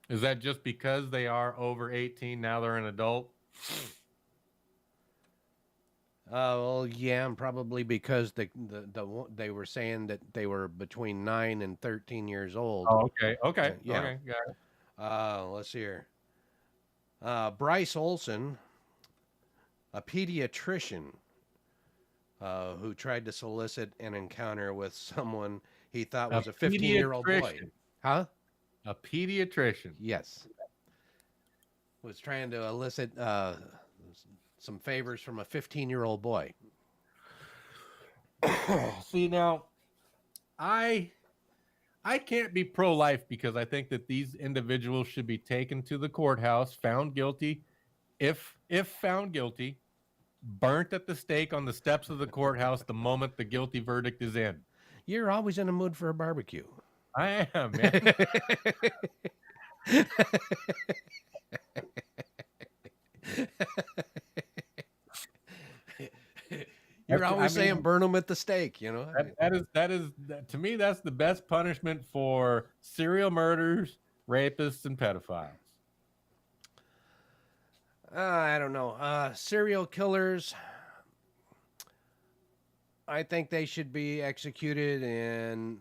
Is that just because they are over 18 now they're an adult? Well, yeah, and probably because they were saying that they were between 9 and 13 years old. Oh, okay. Yeah. Okay, got it. Let's see here. Bryce Olson, a pediatrician, who tried to solicit an encounter with someone he thought was a 15-year-old boy. Huh? A pediatrician. Yes. Was trying to elicit some favors from a 15-year-old boy. See, now, I can't be pro-life because I think that these individuals should be taken to the courthouse, found guilty, if found guilty, burnt at the stake on the steps of the courthouse the moment the guilty verdict is in. You're always in a mood for a barbecue. I am, man. You're always saying burn them at the stake, That is to me, that's the best punishment for serial murders, rapists, and pedophiles. I don't know. Serial killers, I think they should be executed, and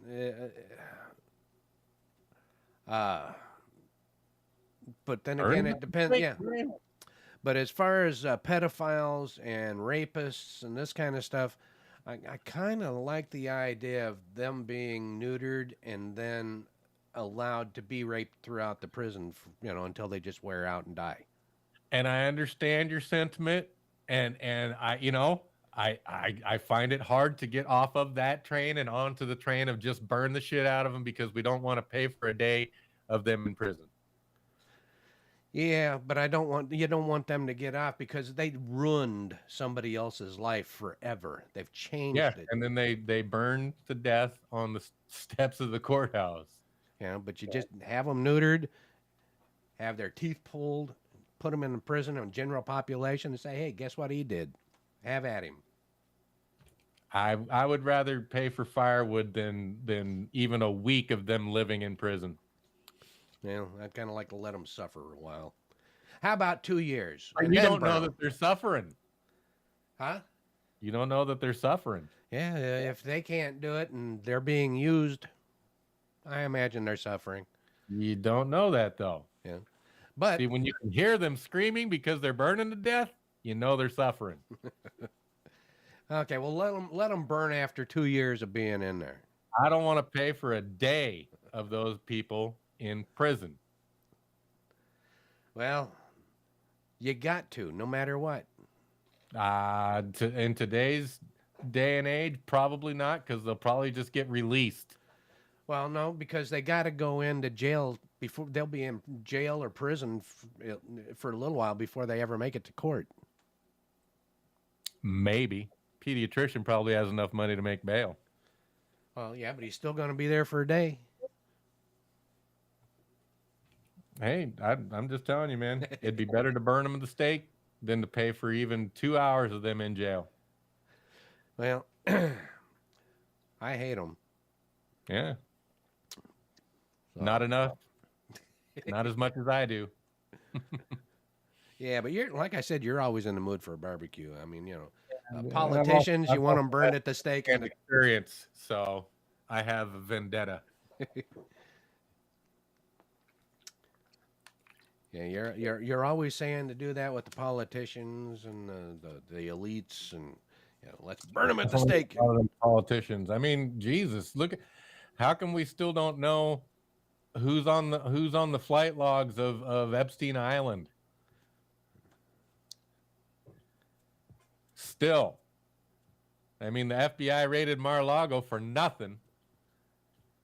but then again, it depends. Yeah. But as far as pedophiles and rapists and this kind of stuff, I kind of like the idea of them being neutered and then allowed to be raped throughout the prison, until they just wear out and die. And I understand your sentiment, and I find it hard to get off of that train and onto the train of just burn the shit out of them because we don't want to pay for a day of them in prison. Yeah, but you don't want them to get off because they ruined somebody else's life forever. They've changed it. And then they burn to death on the steps of the courthouse. Yeah, but you just have them neutered, have their teeth pulled, put them in the prison on general population, and say, hey, guess what he did? Have at him. I would rather pay for firewood than even a week of them living in prison. I'd kind of like to let them suffer a while. How about 2 years? And you don't know that they're suffering. Huh? You don't know that they're suffering. Yeah, if they can't do it and they're being used, I imagine they're suffering. You don't know that, though. Yeah. But see, when you can hear them screaming because they're burning to death, you know they're suffering. Okay, well, let them burn after 2 years of being in there. I don't want to pay for a day of those people in prison. Well, you got to, no matter what. In today's day and age, probably not, because they'll probably just get released. Well, no, because they got to go into jail before they'll be in jail or prison for a little while before they ever make it to court. Maybe. Pediatrician probably has enough money to make bail. Well, yeah, but he's still going to be there for a day. Hey, I'm just telling you, man. It'd be better to burn them at the stake than to pay for even 2 hours of them in jail. Well, I hate them. Yeah. So. Not enough. Not as much as I do. Yeah, but you're like I said, you're always in the mood for a barbecue. I mean, politicians, you want them burned at the stake. And experience, so I have a vendetta. Yeah, you're always saying to do that with the politicians and the elites, and let's burn them at the stake. Politicians. I mean, Jesus, look, how come we still don't know who's on the flight logs of Epstein Island? Still, I mean, the FBI raided Mar-a-Lago for nothing.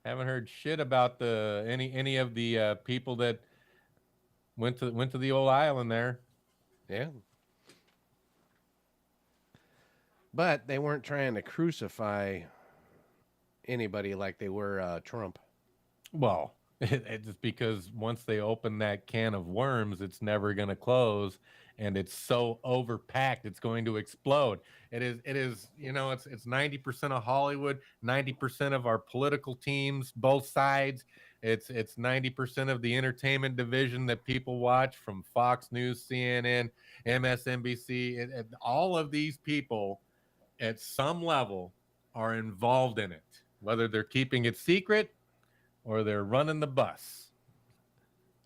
Haven't heard shit about any of the people that went to the old island there. Yeah, but they weren't trying to crucify anybody like they were Trump. Well, it's because once they open that can of worms, it's never going to close, and it's so overpacked, it's going to explode. It is. It's 90% of Hollywood, 90% of our political teams, both sides. It's 90% of the entertainment division that people watch, from Fox News, CNN, MSNBC, and all of these people at some level are involved in it, whether they're keeping it secret or they're running the bus,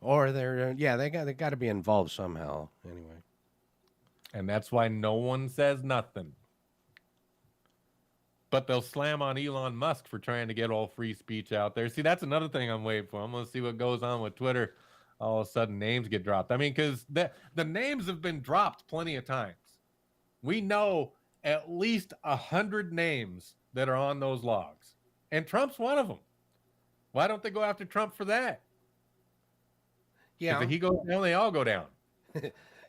or they're they got to be involved somehow anyway. And that's why no one says nothing. But they'll slam on Elon Musk for trying to get all free speech out there. See, that's another thing I'm waiting for. I'm going to see what goes on with Twitter. All of a sudden, names get dropped. I mean, because the names have been dropped plenty of times. We know at least 100 names that are on those logs, and Trump's one of them. Why don't they go after Trump for that? Yeah, if he goes down, they all go down.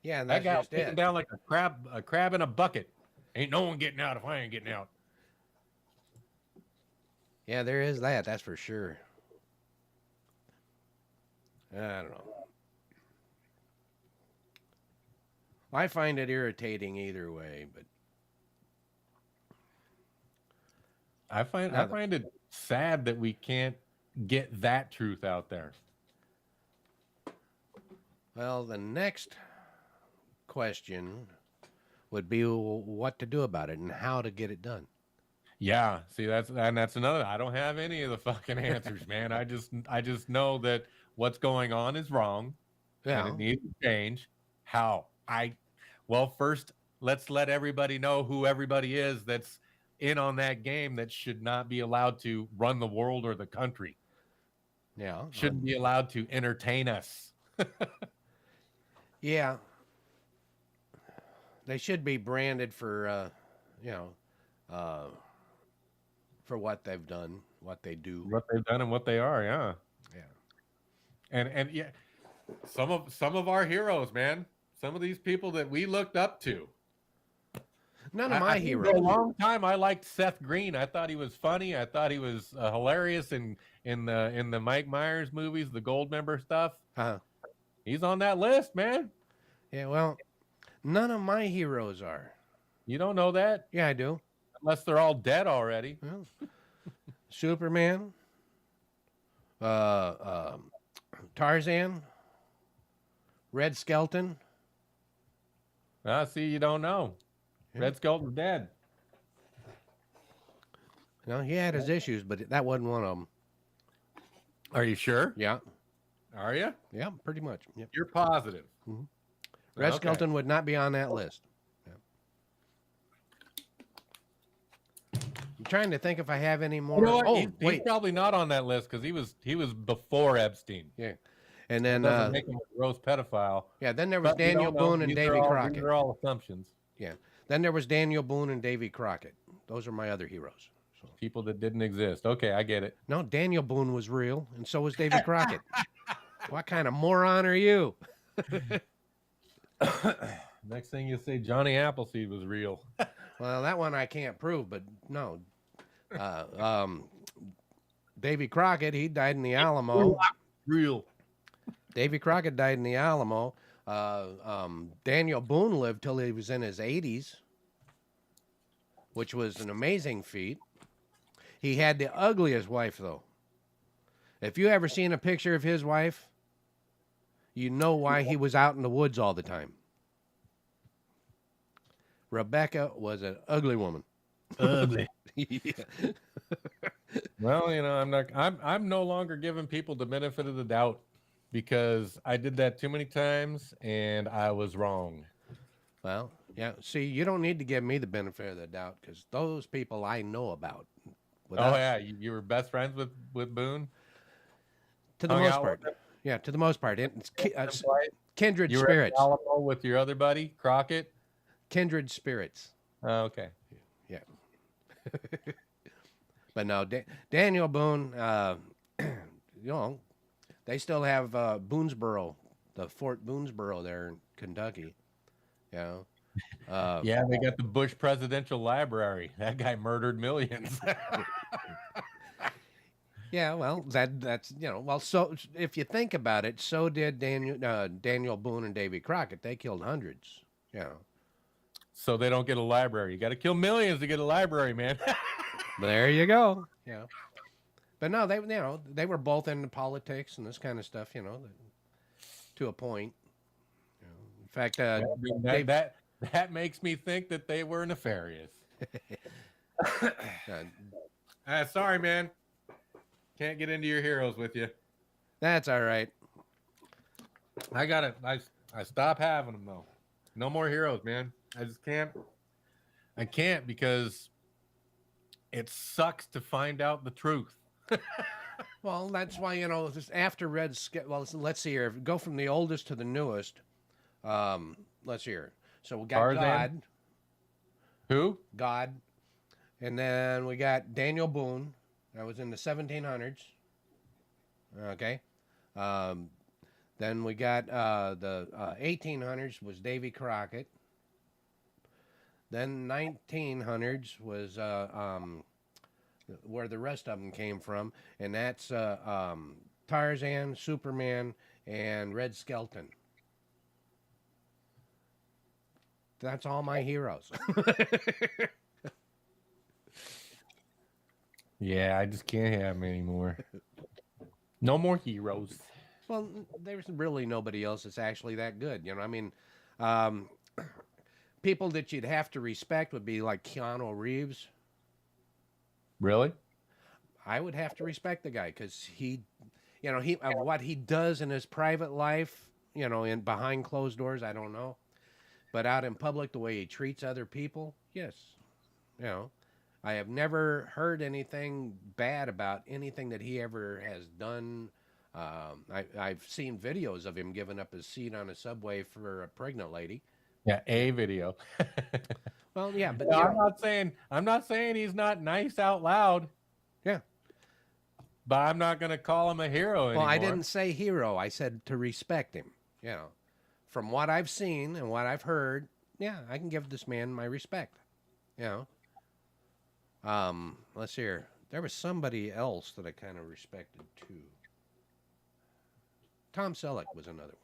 Yeah, and that guy's taken down like a crab in a bucket. Ain't no one getting out if I ain't getting out. Yeah, there is that. That's for sure. I don't know. I find it irritating either way, but I find it sad that we can't get that truth out there. Well, the next question would be what to do about it and how to get it done. Yeah, see, that's another. I don't have any of the fucking answers, man. I just know that what's going on is wrong. Yeah, and it needs to change. How? Well, first, let's let everybody know who everybody is that's in on that game that should not be allowed to run the world or the country. Yeah, shouldn't be allowed to entertain us. Yeah, they should be branded for for what they've done, what they do, and what they are. Yeah, yeah, and yeah, some of our heroes, man. Some of these people that we looked up to. None of my heroes. For a long time, I liked Seth Green. I thought he was funny. I thought he was hilarious in the Mike Myers movies, the Goldmember stuff. He's on that list, man. Yeah, well, none of my heroes are. You don't know that? Yeah, I do. Unless they're all dead already. Well, Superman, Tarzan, Red Skelton. See, you don't know. Yeah. Red Skelton's dead. No, he had his issues, but that wasn't one of them. Are you sure? Yeah. Are you? Yeah, pretty much. Yep. You're positive. Mm-hmm. Red Skelton would not be on that list. Yeah. I'm trying to think if I have any more. You know what? He's probably not on that list because he was before Epstein. Yeah. And then doesn't make him a gross pedophile. Yeah, then there was Daniel Boone and Davy Crockett. These are all assumptions. Yeah. Then there was Daniel Boone and Davy Crockett. Those are my other heroes. People that didn't exist. Okay, I get it. No, Daniel Boone was real, and so was Davy Crockett. What kind of moron are you? Next thing you say, Johnny Appleseed was real. Well, that one I can't prove, but no. Uh, um, Davy Crockett, he died in the Alamo. Real. Davy Crockett died in the Alamo. Daniel Boone lived till he was in his 80s, which was an amazing feat. He had the ugliest wife, though. If you ever seen a picture of his wife, you know why he was out in the woods all the time. Rebecca was an ugly woman. Ugly. Yeah. Well, I'm no longer giving people the benefit of the doubt because I did that too many times and I was wrong. Well, yeah. See, you don't need to give me the benefit of the doubt because those people I know about. Oh yeah, you were best friends with Boone? To the Hung most out part. with him? Yeah, to the most part. It's Twice? kindred You were at spirits. the Alamo with your other buddy, Crockett? Kindred spirits. Oh, okay. Yeah. But no, Daniel Boone, they still have Boonesboro, the Fort Boonesboro there in Kentucky. Yeah. Yeah, they got the Bush Presidential Library. That guy murdered millions. Yeah, well, that's well. So if you think about it, so did Daniel Boone and Davy Crockett. They killed hundreds. Yeah. So they don't get a library. You got to kill millions to get a library, man. There you go. Yeah. But no, they were both into politics and this kind of stuff. To a point. In fact, that makes me think that they were nefarious. Sorry, man. Can't get into your heroes with you. That's all right. I stopped having them though. No more heroes, man. I just can't. I can't because it sucks to find out the truth. Well, that's why just after Red. Well, let's see here. Go from the oldest to the newest. Let's see here. So we got Tarzan? God. Who? God, and then we got Daniel Boone. That was in the 1700s. Okay. Then we got the 1800s was Davy Crockett. Then 1900s was where the rest of them came from, and that's Tarzan, Superman, and Red Skelton. That's all my heroes. Yeah, I just can't have them anymore. No more heroes. Well, there's really nobody else that's actually that good. I mean, people that you'd have to respect would be like Keanu Reeves. Really? I would have to respect the guy because what he does in his private life, in behind closed doors, I don't know, but out in public, the way he treats other people, yes, I have never heard anything bad about anything that he ever has done. I've seen videos of him giving up his seat on a subway for a pregnant lady. Yeah, a video. Well, yeah, but No, I'm not saying he's not nice out loud. Yeah. But I'm not going to call him a hero anymore. Well, I didn't say hero. I said to respect him. From what I've seen and what I've heard, yeah, I can give this man my respect. Let's see here. There was somebody else that I kind of respected too. Tom Selleck was another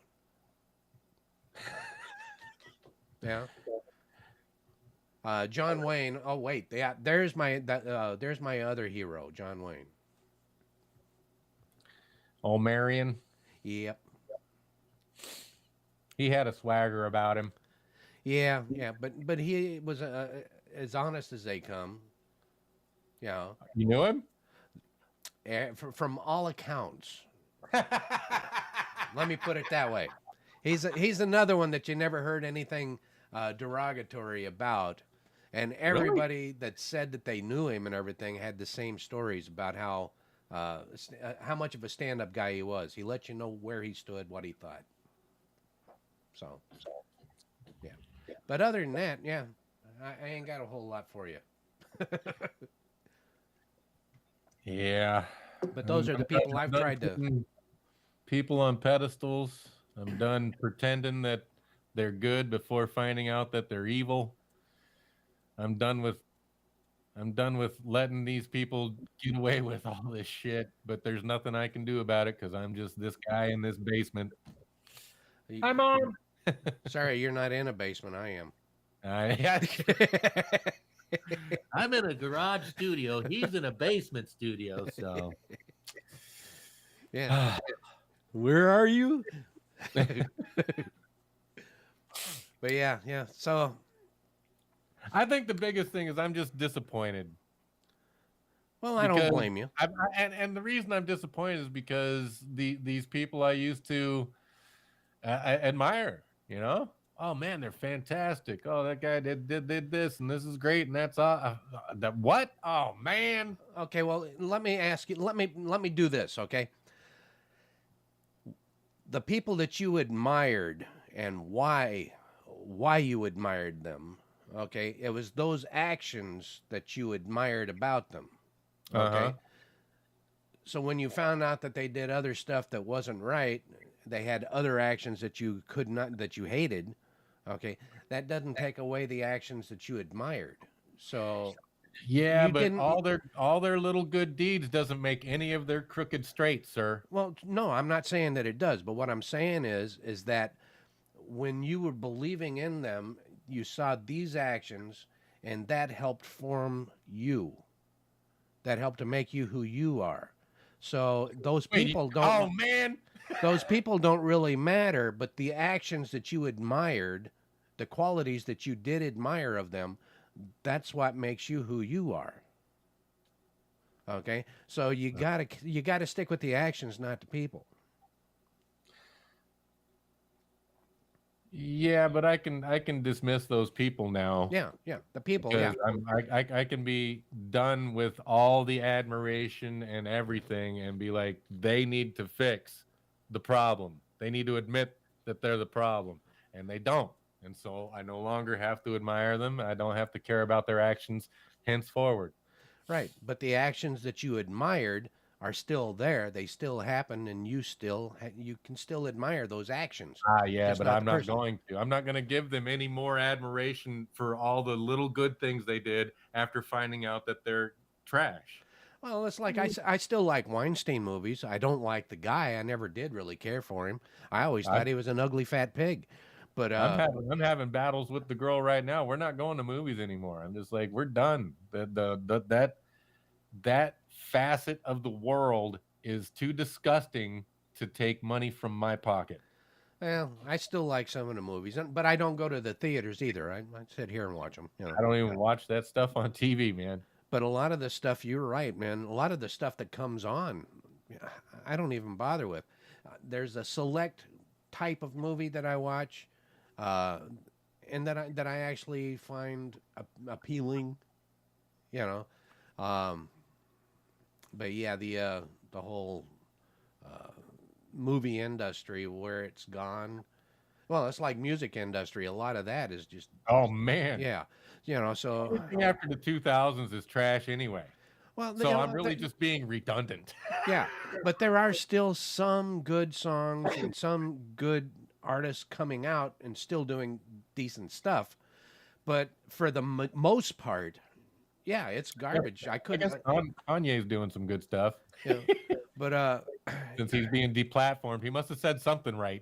one. Yeah. John Wayne. Oh wait, yeah. There's my other hero, John Wayne. Oh, Marion. Yep. He had a swagger about him. Yeah, but he was as honest as they come. Yeah. You knew him? From all accounts. Let me put it that way. He's another one that you never heard anything derogatory about, and everybody that said that they knew him and everything had the same stories about how much of a stand-up guy he was. He let you know where he stood, what he thought. So yeah. But other than that, yeah, I ain't got a whole lot for you. Yeah. But those are the people I've tried to. Putting people on pedestals. I'm done pretending that they're good before finding out that they're evil. I'm done with I'm done with letting these people get away with all this shit, but there's nothing I can do about it because I'm just this guy in this basement. Hi, Mom. Sorry, you're not in a basement. I am. I'm in a garage studio. He's in a basement studio. So, Yeah. Where are you? But yeah. So I think the biggest thing is I'm just disappointed. well, I don't blame you. And the reason I'm disappointed is because these people I used to admire, you know. Oh man, they're fantastic. Oh, that guy did this, and this is great, and that's that what? Oh man. Okay, well, let me ask you. Let me do this. Okay, the people that you admired and why you admired them. Okay, it was those actions that you admired about them. Okay. Uh-huh. So when you found out that they did other stuff that wasn't right, they had other actions that you could not that you hated. Okay, that doesn't take away the actions that you admired. So Yeah, you but didn't. all their little good deeds doesn't make any of their crooked straight, sir. Well, no, I'm not saying that it does, but what I'm saying is that when you were believing in them, you saw these actions, and that helped form you. That helped to make you who you are. So those Wait, people oh don't. man. Those people don't really matter, but the actions that you admired, the qualities that you did admire of them, that's what makes you who you are. Okay, so you gotta stick with the actions, not the people. Yeah, but I can dismiss those people now Yeah, the people. Yeah, because I can be done with all the admiration and everything and be like, they need to fix the problem. They need to admit that they're the problem, and they don't. And so I no longer have to admire them. I don't have to care about their actions henceforward. right. But the actions that you admired are still there. They still happen, and you can still admire those actions, Ah, yeah, just but not I'm the not person. going to. I'm not going to give them any more admiration for all the little good things they did after finding out that they're trash. Well, it's like I still like Weinstein movies. I don't like the guy. I never did really care for him. I always I, thought he was an ugly fat pig. But I'm having battles with the girl right now. We're not going to movies anymore. I'm just like, we're done. That facet of the world is too disgusting to take money from my pocket. well, I still like some of the movies, but I don't go to the theaters either. I sit here and watch them. I don't even watch that stuff on TV, man. But a lot of the stuff, you're right, man. A lot of the stuff that comes on, I don't even bother with. There's a select type of movie that I watch, uh, and that I actually find appealing. You know, um, but yeah, the whole movie industry where it's gone. Well, it's like music industry. A lot of that is just Oh man, yeah, So everything after the 2000s is trash anyway. well, So I'm really just being redundant. yeah, but there are still some good songs and some good artists coming out and still doing decent stuff. But for the most part, yeah, it's garbage. I I couldn't, guess Kanye's doing some good stuff. you know, but Since he's being deplatformed, he must have said something right.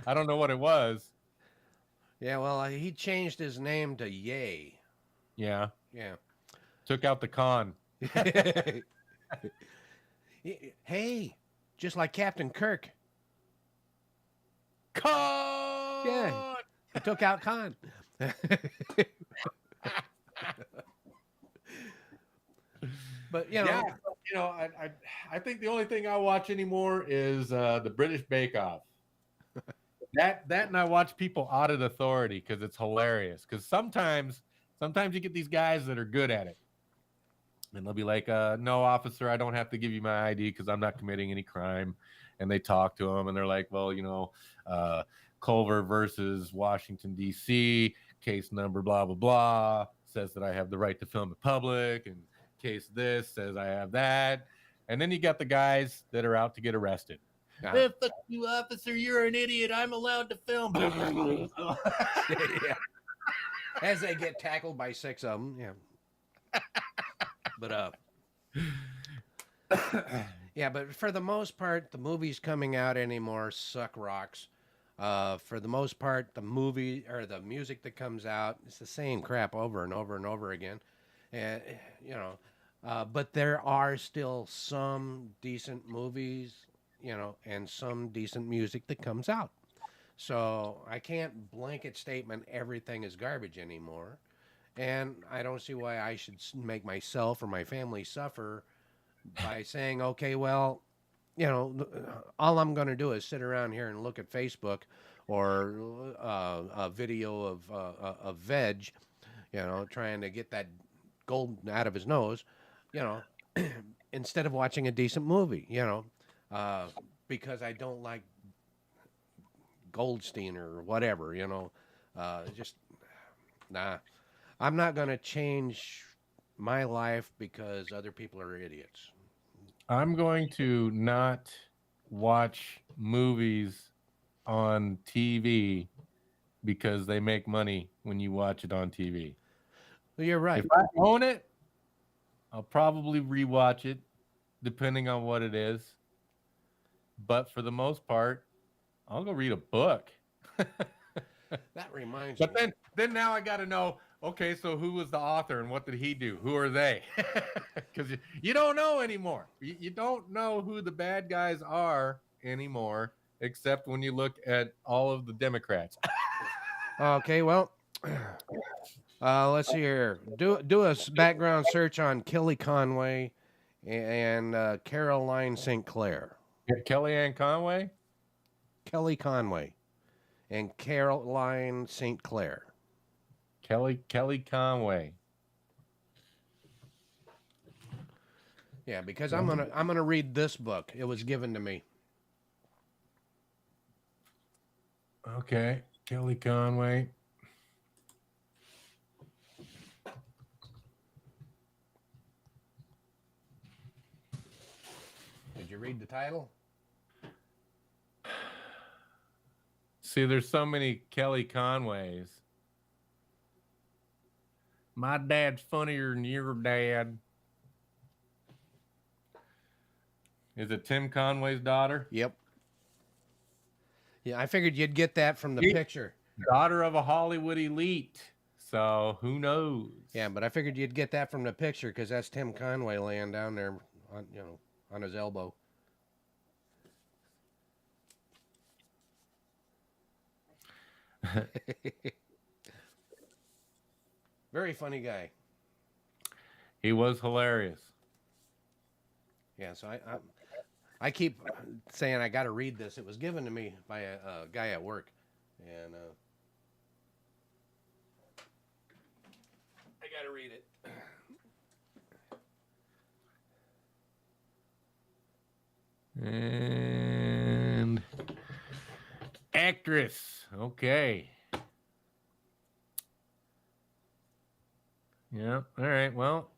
I don't know what it was. yeah, well, he changed his name to Ye. Yeah, Yeah. took out the con. Hey, just like Captain Kirk. Con. Yeah, he took out Khan. But Yeah, I think the only thing I watch anymore is the British Bake Off. That and I watch people audit authority because it's hilarious. Because sometimes you get these guys that are good at it, and they'll be like, "No, officer, I don't have to give you my ID because I'm not committing any crime." And they talk to them, and they're like, "Well, Culver versus Washington D.C. case number blah blah blah says that I have the right to film in public, and case this, says I have that. And then you got the guys that are out to get arrested. Hey, fuck you, officer. You're an idiot. I'm allowed to film. Yeah. As they get tackled by 6 of them, yeah. But yeah, but for the most part, the movies coming out anymore suck rocks. For the most part, the movie or the music that comes out, it's the same crap over and over and over again. And you know, but there are still some decent movies, and some decent music that comes out. So I can't blanket statement everything is garbage anymore. And I don't see why I should make myself or my family suffer by saying, okay, well, all I'm going to do is sit around here and look at Facebook or a video of veg, trying to get that gold out of his nose, you know, instead of watching a decent movie, because I don't like Goldstein or whatever, just nah. I'm not going to change my life because other people are idiots. I'm going to not watch movies on TV because they make money when you watch it on TV. Well, you're right. If I own it, I'll probably rewatch it depending on what it is. But for the most part, I'll go read a book. That reminds me. But then now I got to know, okay, so who was the author and what did he do? Who are they? Because you don't know anymore. You don't know who the bad guys are anymore, except when you look at all of the Democrats. Okay, well, let's see here. Do a background search on Kelly Conway and Caroline St. Clair. Kellyanne Conway? Kelly Conway and Caroline St. Clair. Kelly Conway. Yeah, because I'm gonna read this book. It was given to me. Okay, Kelly Conway. Did you read the title? See, there's so many Kelly Conways. My dad's funnier than your dad. Is it Tim Conway's daughter? Yep. Yeah, I figured you'd get that from the picture. Daughter of a Hollywood elite. So who knows? Yeah, but I figured you'd get that from the picture because that's Tim Conway laying down there, on his elbow. Very funny guy. He was hilarious. Yeah, so I keep saying I got to read this. It was given to me by a guy at work, and I got to read it. And actress. Okay. Yeah. All right. Well,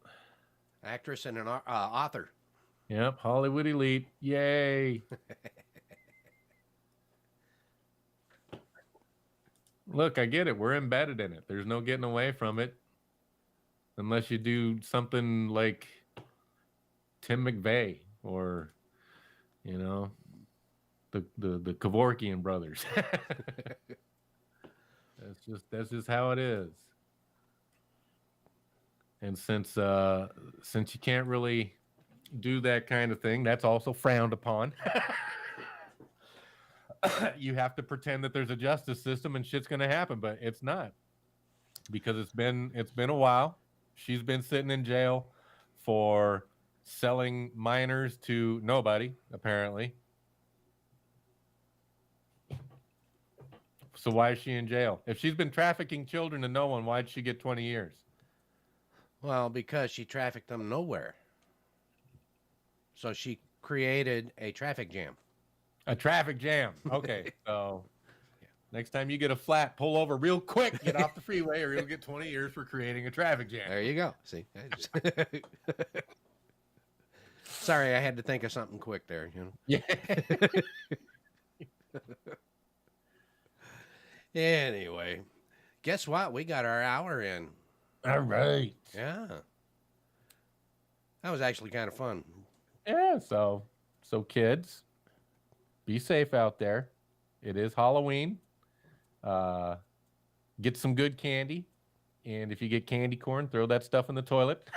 Actress and an author. yep. Hollywood elite. Yay. Look, I get it. We're embedded in it. There's no getting away from it. Unless you do something like Tim McVeigh or, the Kevorkian brothers. That's just how it is. And since you can't really do that kind of thing, that's also frowned upon. You have to pretend that there's a justice system and shit's going to happen, but it's not, because it's been a while. She's been sitting in jail for selling minors to nobody, apparently. So why is she in jail? If she's been trafficking children to no one, why'd she get 20 years? Well, because she trafficked them nowhere. So she created a traffic jam. A traffic jam. Okay, so Next time you get a flat, pull over real quick, get off the freeway, or you'll get 20 years for creating a traffic jam. There you go. See? Sorry, I had to think of something quick there, you know. Yeah. Anyway, guess what? We got our hour in. All right. Yeah. That was actually kind of fun. Yeah. So kids, be safe out there. It is Halloween. Get some good candy. And if you get candy corn, throw that stuff in the toilet.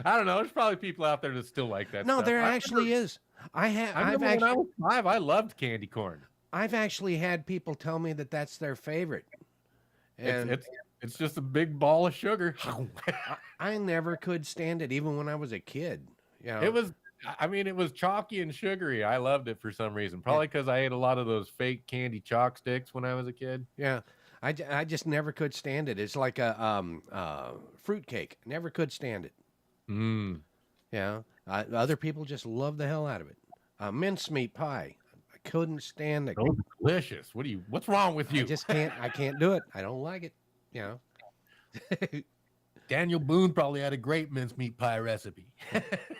I don't know. There's probably people out there that still like that. No, stuff. there actually is. I remember when I was 5, I loved candy corn. I've actually had people tell me that that's their favorite. And it's just a big ball of sugar. I never could stand it, even when I was a kid. You know? It was chalky and sugary. I loved it for some reason. Probably because I ate a lot of those fake candy chalk sticks when I was a kid. Yeah. I just never could stand it. It's like a fruit cake. Never could stand it. Mm. Yeah. Other people just love the hell out of it. Mincemeat pie. I couldn't stand it. Oh, delicious. What's wrong with you? I can't do it. I don't like it. You know. Daniel Boone probably had a great mincemeat pie recipe.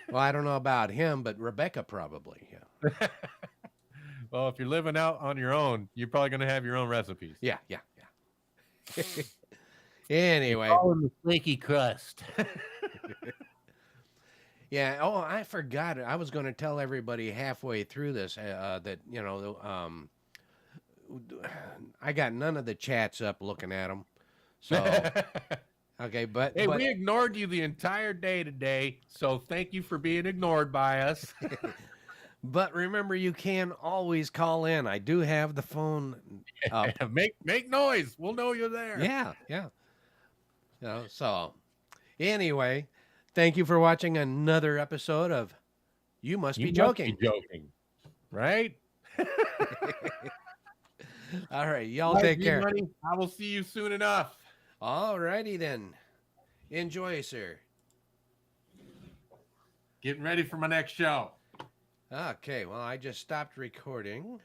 Well, I don't know about him, but Rebecca probably. Yeah. Well, if you're living out on your own, you're probably going to have your own recipes. Yeah. Anyway. All in the flaky crust. Yeah. Oh, I forgot it. I was going to tell everybody halfway through this that, you know, I got none of the chats up looking at them. So, okay. But we ignored you the entire day today. So thank you for being ignored by us. But remember, you can always call in. I do have the phone up. Make noise. We'll know you're there. Yeah. You know, so anyway, thank you for watching another episode of You Must Be Joking. Right? All right. Y'all take care. Buddy. I will see you soon enough. All righty then. Enjoy, sir. Getting ready for my next show. Okay. Well, I just stopped recording.